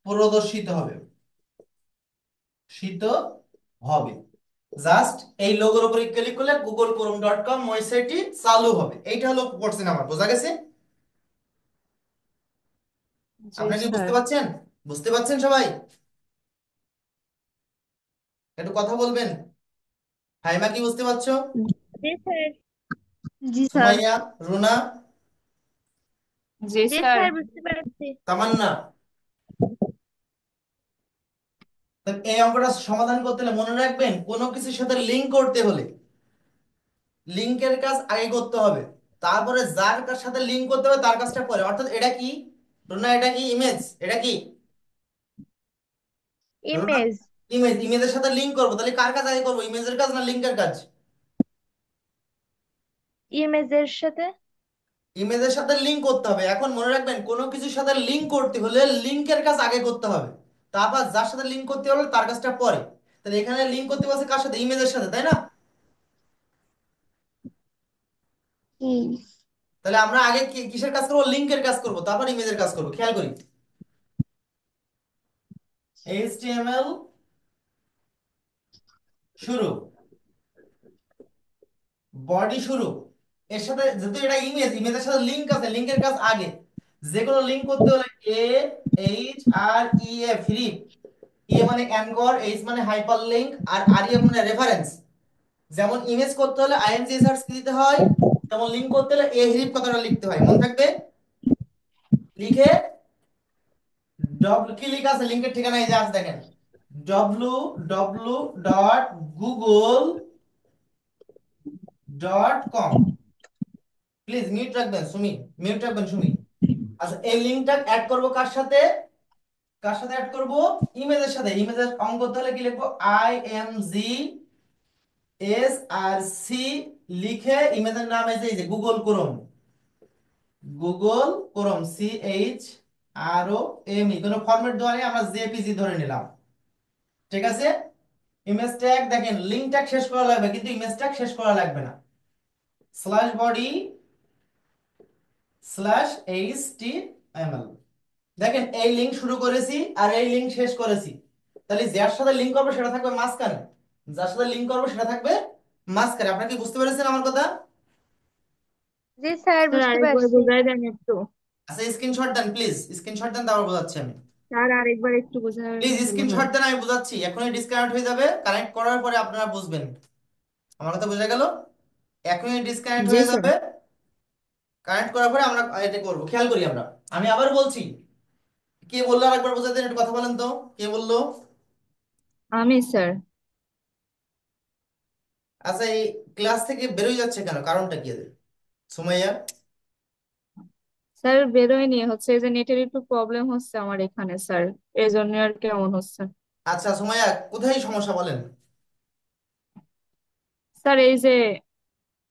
[SPEAKER 1] প্রদর্শিত হবে শীত হবে। জাস্ট এই লোগোর উপরে ক্লিক করলে google.com ওয়েবসাইটটি চালু হবে। এইটা হলো কোশ্চেন আমার, বোঝা গেছে?
[SPEAKER 2] জি
[SPEAKER 1] আপনারা কি
[SPEAKER 2] স্যার।
[SPEAKER 1] বুঝতে পারছেন? বুঝতে পারছেন সবাই? একটু কথা বলবেন। হাইমা কি বুঝতে পারছো?
[SPEAKER 3] জি স্যার।
[SPEAKER 4] জি স্যার।
[SPEAKER 1] সুমাইয়া, রুনা,
[SPEAKER 2] জি
[SPEAKER 3] জি
[SPEAKER 2] স্যার।
[SPEAKER 3] স্যার, বুঝতে পারছি।
[SPEAKER 1] তামান্না? তো এই অঙ্কটা সমাধান করতে হলে মনে রাখবেন, কোনো কিছুর সাথে লিংক করতে হলে লিংকের কাজ আগে করতে হবে, তারপরে যার কার সাথে লিংক করতে হবে তার কাজটা পরে। অর্থাৎ এটা কি রুনা, এটা কি ইমেজ, এটা কি রুনা
[SPEAKER 3] ইমেজ।
[SPEAKER 1] ইমেজের সাথে লিংক করবো, তাহলে কার কাজ আগে করবো, ইমেজের কাজ না লিংকের কাজ?
[SPEAKER 3] ইমেজের সাথে।
[SPEAKER 1] ইমেজের সাথে লিংক করতে হবে। এখন মনে রাখবেন, কোনো কিছুর সাথে লিংক করতে হলে লিংকের কাজ আগে করতে হবে, তারপর যার সাথে লিংক করতে হবে তার কাজটা পরে। তাহলে এখানে লিংক করতে বলছে কার সাথে, ইমেজের সাথে, তাই না?
[SPEAKER 4] হুম।
[SPEAKER 1] তাহলে আমরা আগে কিসের কাজ করবো, লিংকের কাজ করবো, তারপর ইমেজের কাজ করবো। খেয়াল করি, HTML শুরু, বডি শুরু, এর সাথে যেহেতু এটা ইমেজ, ইমেজের সাথে লিংক আছে, লিংকের কাজ আগে। যে কোনো লিংক করতে হলে AHREF, হিরিপ, এ মানে অ্যাঙ্কর, এইচ মানে হাইপার লিংক, আর আরইএফ মানে রেফারেন্স। যেমন ইমেজ করতে হলে INGSRC দিতে হয়, যেমন লিংক করতে হলে এ হিরিপ কথাটা লিখতে হয়, মনে থাকবে। লিখে কি লেখা আছে লিংকের ঠিকানা, এই যে আছে দেখেন, www.google.com। প্লিজ মিউট রাখবেন সুমি, মিউট রাখবেন সুমি। আচ্ছা, এই লিংকটা অ্যাড করব কার সাথে, কার সাথে অ্যাড করব, ইমেজের সাথে। ইমেজের অঙ্ক করতে হলে কি লিখবো, IMGSRC লিখে ইমেজের নাম এই যে গুগল ক্রোম, CHROME, কোনো ফরম্যাট দেওয়া নেই, আমরা জেপিজি ধরে নিলাম। ঠিক আছে? ইমেজ ট্যাগ দেখেন, লিংক ট্যাগ শেষ করা লাগবে, কিন্তু ইমেজ ট্যাগ শেষ করা লাগবে না। স্ল্যাশ বডি স্ল্যাশ HTML, দেখেন এই লিংক শুরু করেছি আর এই লিংক শেষ করেছি। তাহলে যার সাথে লিংক করবো সেটা থাকবে মাঝখানে, যার সাথে লিংক করবো সেটা থাকবে মাঝখানে। আপনারা কি বুঝতে পেরেছেন আমার কথা?
[SPEAKER 3] জি স্যার,
[SPEAKER 2] স্যার
[SPEAKER 3] বুঝতে
[SPEAKER 2] আরেকবার
[SPEAKER 3] পারছি।
[SPEAKER 2] বোঝাই দেন একটু।
[SPEAKER 1] আচ্ছা, স্ক্রিনশট দেন প্লিজ, স্ক্রিনশট দেন, তারপর বোঝাচ্ছি আমি।
[SPEAKER 2] স্যার আরেকবার একটু বোঝাই
[SPEAKER 1] প্লিজ
[SPEAKER 2] দিলে হয়।
[SPEAKER 1] স্ক্রিনশট দেন, আমি বোঝাচ্ছি। এখনই ডিসকানেক্ট হয়ে যাবে, কানেক্ট করার পরে আপনারা বুঝবেন। আমার কথা বোঝা গেল? এখনই ডিসকানেক্ট
[SPEAKER 2] জি
[SPEAKER 1] হয়ে
[SPEAKER 2] স্যার।
[SPEAKER 1] যাবে, কানেক্ট করার পরে আমরা এটা করব। খেয়াল করি আমরা, আমি আবার বলছি, কে বললো আরেকবার বোঝাতে, একটু কথা বলেন তো, কে বললো?
[SPEAKER 2] আমি স্যার।
[SPEAKER 1] আচ্ছা, এই ক্লাস থেকে বেরোয় যাচ্ছে কেন, কারণটা কি এদের? সুমাইয়া?
[SPEAKER 2] স্যার বেরোয়নি, হচ্ছে এই যে নেটের একটু প্রবলেম হচ্ছে আমার এখানে স্যার, এই জন্য আর কেমন হচ্ছে।
[SPEAKER 1] আচ্ছা সুমাইয়া, কোথায় সমস্যা বলেন?
[SPEAKER 2] স্যার এই যে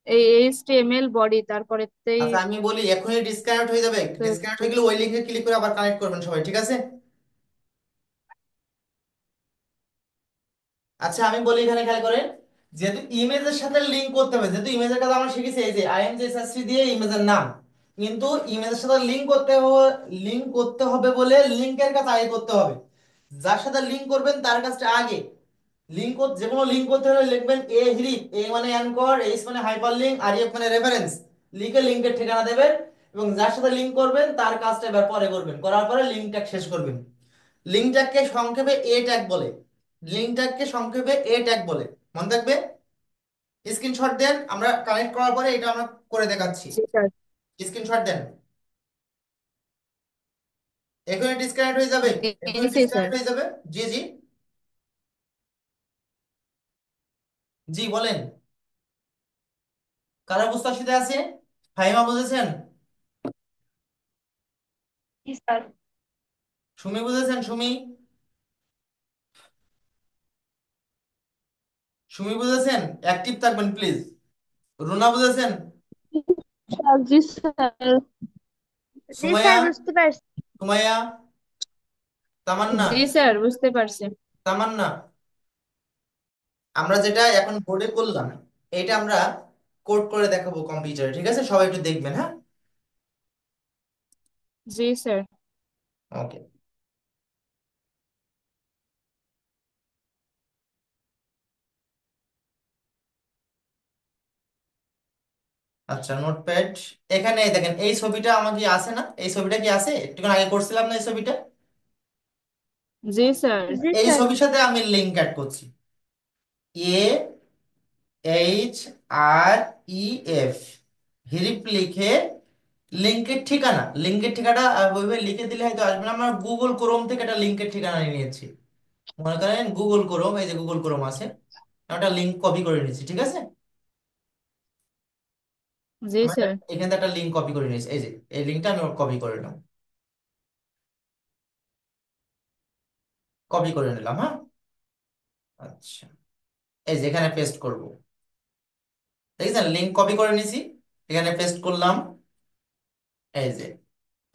[SPEAKER 2] এই HTML বডি তারপরেতেই
[SPEAKER 1] আচ্ছা আমি বলি, এখনই ডিসকানেক্ট হয়ে যাবে,
[SPEAKER 2] তো
[SPEAKER 1] ডিসকানেক্ট
[SPEAKER 2] একটু।
[SPEAKER 1] হয়ে গেলে ওই লিঙ্কে ক্লিক করে আবার কানেক্ট করবেন সবাই, ঠিক আছে? আচ্ছা আমি বলি, এখানে খেয়াল করেন, যেহেতু ইমেজের সাথে লিংক করতে হবে, যেহেতু ইমেজের কাজ আমরা শিখেছি এই যে IMGSRC দিয়ে ইমেজের নাম, কিন্তু ইমেজের সাথে লিংক করতে হবে বলে লিংকের কাজ আগে করতে হবে। যার সাথে লিংক করবেন তার কাজটা আগে। যে কোনো লিংক করতে হলে লিখবেন এ হিরিপ, এ মানে অ্যাঙ্কর, এইচ মানে হাইপারলিংক, আর এফ মানে রেফারেন্স। লিখে লিংকের ঠিকানা দেবেন, এবং যার সাথে লিংক করবেন তার কাজটা এবার পরে করবেন, করার পরে লিংক ট্যাগ শেষ করবেন। লিংক ট্যাগকে সংক্ষেপে এ ট্যাগ বলে, লিংক ট্যাগকে সংক্ষেপে এ ট্যাগ বলে, মনে থাকবে। স্ক্রিনশট দেন, আমরা কানেক্ট করার পরে এটা আমরা করে দেখাচ্ছি।
[SPEAKER 2] জি স্যার।
[SPEAKER 1] স্ক্রিনশট দেন, এখনই ডিসকানেক্ট হয়ে যাবে, এখনই
[SPEAKER 2] দিয়েছি স্যার।
[SPEAKER 1] ডিসকানেক্ট হয়ে যাবে। জি জি, জি বলেন, কারা বুঝতে অসুবিধা আছে? ফাহিমা বুঝেছেন?
[SPEAKER 4] জি স্যার।
[SPEAKER 1] সুমি বুঝেছেন? সুমি, সুমি বুঝেছেন? অ্যাক্টিভ থাকবেন প্লিজ। রুনা বুঝেছেন?
[SPEAKER 4] জি স্যার।
[SPEAKER 3] জি
[SPEAKER 1] সুমাইয়া,
[SPEAKER 3] স্যার বুঝতে পারছি।
[SPEAKER 1] সুমাইয়া, তামান্না,
[SPEAKER 2] জি স্যার, বুঝতে পারছি।
[SPEAKER 1] তামান্না, আমরা যেটা এখন বোর্ডে করলাম এটা আমরা কোড করে দেখাবো কম্পিউটারে, ঠিক আছে? সবাই একটু দেখবেন, হ্যাঁ?
[SPEAKER 2] জি স্যার।
[SPEAKER 1] ওকে। আচ্ছা, নোটপ্যাড। এখানে দেখেন এই ছবিটা আমাকে আছে না? এই ছবিটা কি আছে? একটুক্ষণ আগে করছিলাম না এই ছবিটা?
[SPEAKER 2] জি স্যার।
[SPEAKER 3] জি
[SPEAKER 1] এই
[SPEAKER 3] স্যার।
[SPEAKER 1] ছবির সাথে আমি লিঙ্ক অ্যাড করছি। AHREF, হিরিপ লিখে লিঙ্কের ঠিকানা ওইভাবে লিখে দিলে হয়তো আসবে না। আমরা গুগল ক্রোম থেকে একটা লিঙ্কের ঠিকানা নিয়ে নিয়েছি। মনে করেন গুগল ক্রোম, এই যে গুগল ক্রোম আছে, একটা লিঙ্ক কপি করে নিয়েছি, ঠিক আছে?
[SPEAKER 2] জি
[SPEAKER 1] আমরা
[SPEAKER 2] স্যার।
[SPEAKER 1] এখান থেকে একটা লিঙ্ক কপি করে নিয়েছি, এই যে এই লিঙ্কটা আমি কপি করে নিলাম, কপি করে নিলাম, হ্যাঁ। আচ্ছা, এই যে এখানে পেস্ট করব, দেখেছেন? লিঙ্ক কপি করে নিয়েছি, এখানে পেস্ট করলাম, এই যে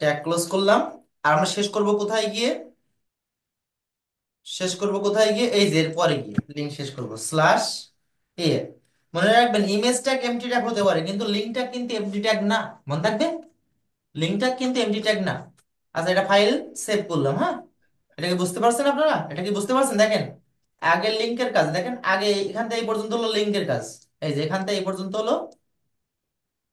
[SPEAKER 1] ট্যাগ ক্লোজ করলাম। আর আমরা শেষ করব কোথায় গিয়ে? শেষ করব কোথায় গিয়ে? এই যে এর পরে গিয়ে লিঙ্ক শেষ করব স্ল্যাশ এ। মনে রাখবেন ইমেজ ট্যাগ এমটি ট্যাগ হতে পারে, কিন্তু লিঙ্ক ট্যাগ কিন্তু এমটি ট্যাগ না। মনে থাকবে, লিঙ্ক ট্যাগ কিন্তু এমটি ট্যাগ না। আচ্ছা, এটা ফাইল সেভ করলাম, হ্যাঁ। এটা কি বুঝতে পারছেন আপনারা? এটা কি বুঝতে পারছেন? দেখেন আগের লিঙ্কের কাজ দেখেন, আগে এখান থেকে এই পর্যন্ত হলো লিঙ্কের কাজ, এই যে এখান থেকে এই পর্যন্ত হলো,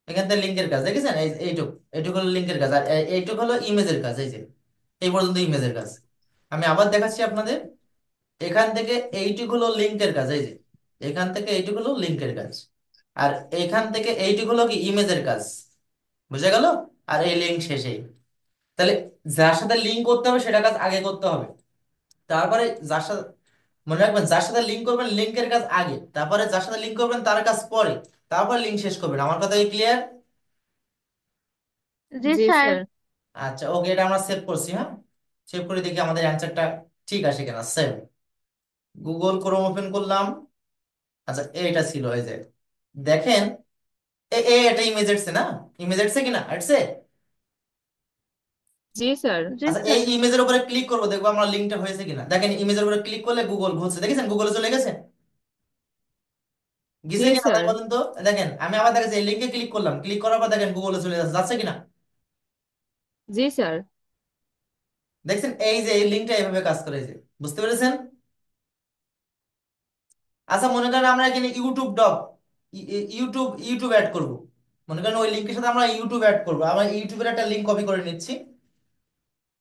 [SPEAKER 1] এখান থেকে লিঙ্কের কাজ দেখেছেন? এইটুক, এইটুক হলো লিঙ্কের কাজ, আর এইটুক হলো ইমেজের কাজ, এই যে এই পর্যন্ত ইমেজের কাজ। আমি আবার দেখাচ্ছি আপনাদের, এখান থেকে এইটুক হলো লিঙ্কের কাজ, এই যে এখান থেকে এইটুক হলো লিঙ্কের কাজ, আর এখান থেকে এইটুক হলো কি ইমেজের কাজ। বুঝে গেল? আর এই লিঙ্ক শেষেই। তাহলে যার সাথে লিঙ্ক করতে হবে সেটা কাজ আগে করতে হবে, তারপরে যার সাথে, মনে রাখবেন যার সাথে লিঙ্ক করবেন লিঙ্কের কাজ আগে, তারপরে যার সাথে লিঙ্ক করবেন তার কাজ পরে, তারপরে লিঙ্ক শেষ করবেন। আমার কথা কি ক্লিয়ার?
[SPEAKER 3] জি
[SPEAKER 2] জি
[SPEAKER 3] স্যার।
[SPEAKER 2] স্যার।
[SPEAKER 1] আচ্ছা, ওকে, এটা আমরা সেভ করছি, হ্যাঁ। সেভ করে দেখি আমাদের অ্যান্সারটা ঠিক আসে কিনা। সেভ, গুগল ক্রোম ওপেন করলাম। আচ্ছা, এইটা ছিল, এই যে দেখেন, এটা ইমেজ এসছে না? ইমেজ এসছে কিনা? এসছে।
[SPEAKER 2] জি স্যার।
[SPEAKER 3] জি
[SPEAKER 1] আচ্ছা, এই
[SPEAKER 3] স্যার।
[SPEAKER 1] ইমেজের উপরে ক্লিক করবো, দেখবো আমরা লিঙ্কটা হয়েছে কিনা। দেখেন ইমেজের উপরে ক্লিক করলে গুগল খুলছে, দেখেছেন? গুগলে চলে গেছে,
[SPEAKER 2] জি
[SPEAKER 1] গেছে কিনা তাই
[SPEAKER 2] স্যার।
[SPEAKER 1] বলেন তো? দেখেন আমি আবার দেখেছি এই লিঙ্কে ক্লিক করলাম, ক্লিক করার পর দেখেন গুগলে চলে যাচ্ছে, যাচ্ছে কিনা?
[SPEAKER 2] জি স্যার।
[SPEAKER 1] দেখছেন এই যে এই লিঙ্কটা এইভাবে কাজ করে, এই যে, বুঝতে পেরেছেন? আচ্ছা, মনে করেন আমরা এখানে ইউটিউব অ্যাড করব। মনে করেন ওই লিঙ্কের সাথে আমরা ইউটিউব অ্যাড করবো, আমরা ইউটিউবের একটা লিঙ্ক কপি করে নিচ্ছি,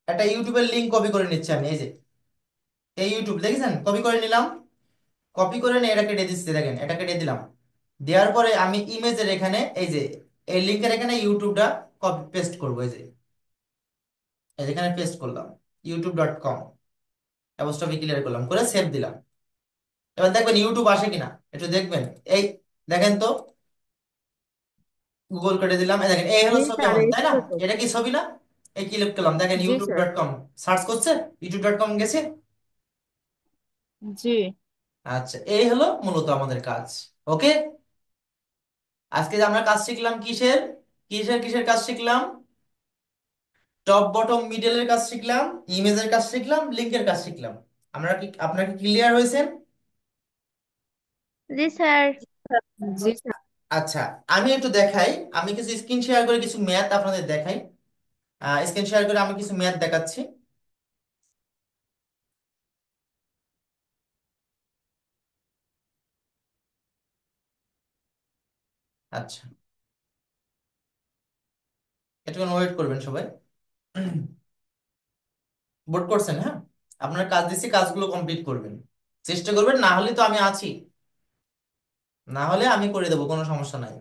[SPEAKER 1] একটা ইউটিউবের লিঙ্ক কপি করে নিচ্ছি আমি, এই যে এই ইউটিউব দেখেছেন, কপি করে নিলাম। কপি করে নিয়ে এটা কেটে দিচ্ছি, দেখেন এটা কেটে দিলাম। দেওয়ার পরে আমি ইমেজের এখানে এই যে এই লিঙ্কের এখানে ইউটিউবটা কপি পেস্ট করবো, এই যে এখানে পেস্ট করলাম youtube.com, অ্যাপোস্ট্রফি ক্লিয়ার করলাম, করে সেভ দিলাম। এবার দেখবেন ইউটিউব আসে কিনা, একটু দেখবেন। এই দেখেন তো, গুগল করে দিলাম, এই দেখেন এই হলো
[SPEAKER 2] জি
[SPEAKER 1] ছবি
[SPEAKER 2] স্যার,
[SPEAKER 1] আমাদের, তাই না?
[SPEAKER 2] এসেছে তো।
[SPEAKER 1] এটা কি ছবি না? এই ক্লিক করলাম, দেখেন
[SPEAKER 2] জি
[SPEAKER 1] YouTube
[SPEAKER 2] sir.
[SPEAKER 1] Dot com search করছে, youtube.com গেছে।
[SPEAKER 2] জি।
[SPEAKER 1] আচ্ছা, এই হলো মূলত আমাদের কাজ। ওকে, আজকে যে আমরা কাজ শিখলাম কিসের, কিসের কাজ শিখলাম? টপ বটম মিডলের কাজ শিখলাম, ইমেজের কাজ শিখলাম, লিংকের কাজ শিখলাম। আমরা কি, আপনার কি ক্লিয়ার হয়েছেন?
[SPEAKER 3] জি স্যার।
[SPEAKER 2] জি স্যার।
[SPEAKER 1] আচ্ছা, আমি একটু দেখাই, আমি কিছু স্ক্রিন শেয়ার করে কিছু ম্যাথ আপনাদের দেখাই। স্ক্রিন শেয়ার করে আমি কিছু ম্যাথ দেখাচ্ছি। আচ্ছা, একটুখানি ওয়েট করবেন সবাই। বোর্ড করছেন, হ্যাঁ? আপনার কাজ দিচ্ছি, কাজগুলো কমপ্লিট করবেন, চেষ্টা করবেন, না হলে তো আমি আছি, না হলে আমি করে দেবো, কোনো সমস্যা নাই।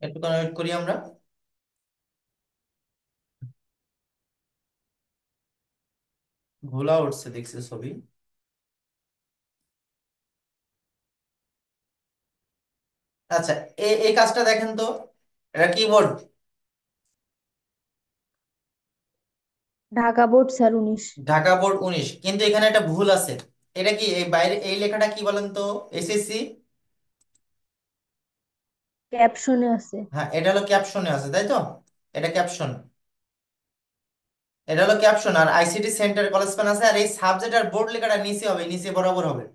[SPEAKER 1] একটুখানি ওয়েট করি আমরা। ঘোলা উঠছে দেখছি ছবি। আচ্ছা, এই এই কাজটা দেখেন তো, এটা keyboard,
[SPEAKER 4] Dhaka board sir 19।
[SPEAKER 1] Dhaka board 19, কিন্তু এখানে একটা ভুল আছে। এটা কি এই বাইরে এই লেখাটা কি বলেন তো? এসএসসি।
[SPEAKER 4] ক্যাপশনে আছে।
[SPEAKER 1] হ্যাঁ, এটা হলো ক্যাপশনে আছে, তাই তো? এটা ক্যাপশন। এটা হলো ক্যাপশন, আর আইসিটি সেন্টার কলেজ পান আছে, আর এই সাবজেক্ট আর বোর্ড লেখাটা নিচে হবে, নিচে বরাবর হবে।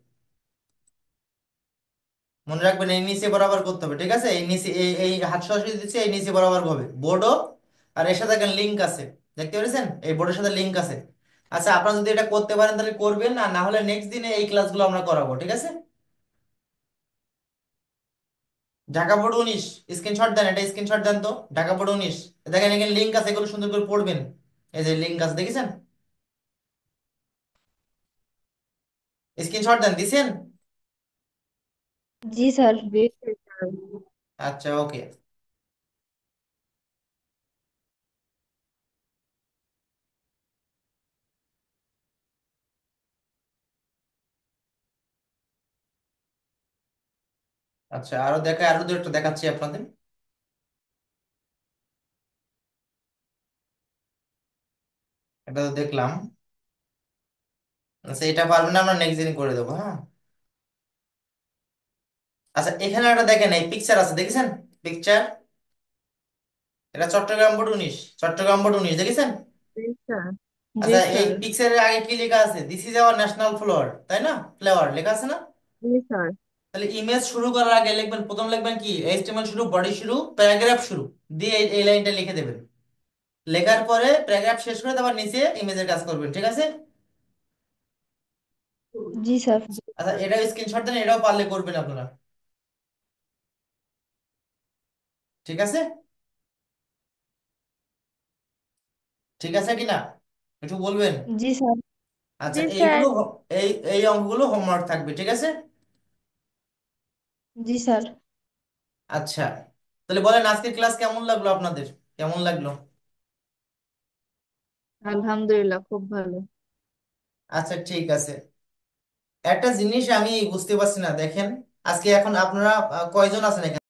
[SPEAKER 1] মনে রাখবেন, এই নিচে বরাবর করতে হবে, ঠিক আছে? এই নিচে এই এই হাত সরাসরি দিচ্ছে, এই নিচে বরাবর হবে বোর্ডও। আর এর সাথে একটা লিঙ্ক আছে, দেখতে পেরেছেন? এই বোর্ডের সাথে লিঙ্ক আছে। আচ্ছা, আপনারা যদি এটা করতে পারেন তাহলে করবেন, আর না হলে নেক্সট দিনে এই ক্লাসগুলো আমরা করাবো, ঠিক আছে? ঢাকা বোর্ড 19, স্ক্রিনশট দেন, এটা স্ক্রিনশট দেন তো। ঢাকা বোর্ড 19, দেখেন এখানে লিঙ্ক আছে, এগুলো সুন্দর করে পড়বেন। এই যে লিঙ্ক আছে, দেখেছেন? স্ক্রিনশট দেন, দিছেন?
[SPEAKER 4] জি স্যার।
[SPEAKER 2] দিয়েছে স্যার।
[SPEAKER 1] আচ্ছা, ওকে। আচ্ছা, আরো আরো দু একটা দেখাচ্ছি আপনাদের। এটা তো দেখলাম। আচ্ছা, এটা পারবেন না, আমরা নেক্সট দিন করে দেবো, হ্যাঁ। আচ্ছা, এখানে একটা দেখেন, এই পিকচার আছে, দেখেছেন? পিকচার। এটা চট্টগ্রাম বোর্ড 19, চট্টগ্রাম বোর্ড 19, দেখেছেন?
[SPEAKER 2] জি স্যার। জি
[SPEAKER 1] আচ্ছা, এই
[SPEAKER 2] স্যার।
[SPEAKER 1] পিকচারের আগে কি লেখা আছে? This is our national flower, তাই না? ফ্লাওয়ার লেখা আছে না?
[SPEAKER 2] জি স্যার।
[SPEAKER 1] তাহলে ইমেজ শুরু করার আগে লিখবেন, প্রথম লিখবেন কি, এইচটিএমএল শুরু, বডি শুরু, প্যারাগ্রাফ শুরু, দিয়ে এই লাইনটা লিখে দেবেন। লেখার পরে প্যারাগ্রাফ শেষ করে তারপর নিচে ইমেজের কাজ করবেন, ঠিক আছে?
[SPEAKER 4] জি স্যার।
[SPEAKER 2] জি
[SPEAKER 1] আচ্ছা,
[SPEAKER 2] স্যার।
[SPEAKER 1] এটাও স্ক্রিনশট দেন, এটাও পারলে করবেন আপনারা, ঠিক আছে? ঠিক আছে কি না, একটু বলবেন।
[SPEAKER 4] জি স্যার।
[SPEAKER 1] আচ্ছা,
[SPEAKER 3] জি স্যার।
[SPEAKER 1] এই এই অঙ্কগুলো হোমওয়ার্ক থাকবে, ঠিক আছে?
[SPEAKER 4] জি স্যার।
[SPEAKER 1] আচ্ছা, তাহলে বলেন আজকের ক্লাস কেমন লাগলো আপনাদের? কেমন লাগলো?
[SPEAKER 2] আলহামদুলিল্লাহ, খুব ভালো।
[SPEAKER 1] আচ্ছা, ঠিক আছে। একটা জিনিস আমি বুঝতে পারছি না, দেখেন, আজকে এখন আপনারা কয়জন আছেন এখানে?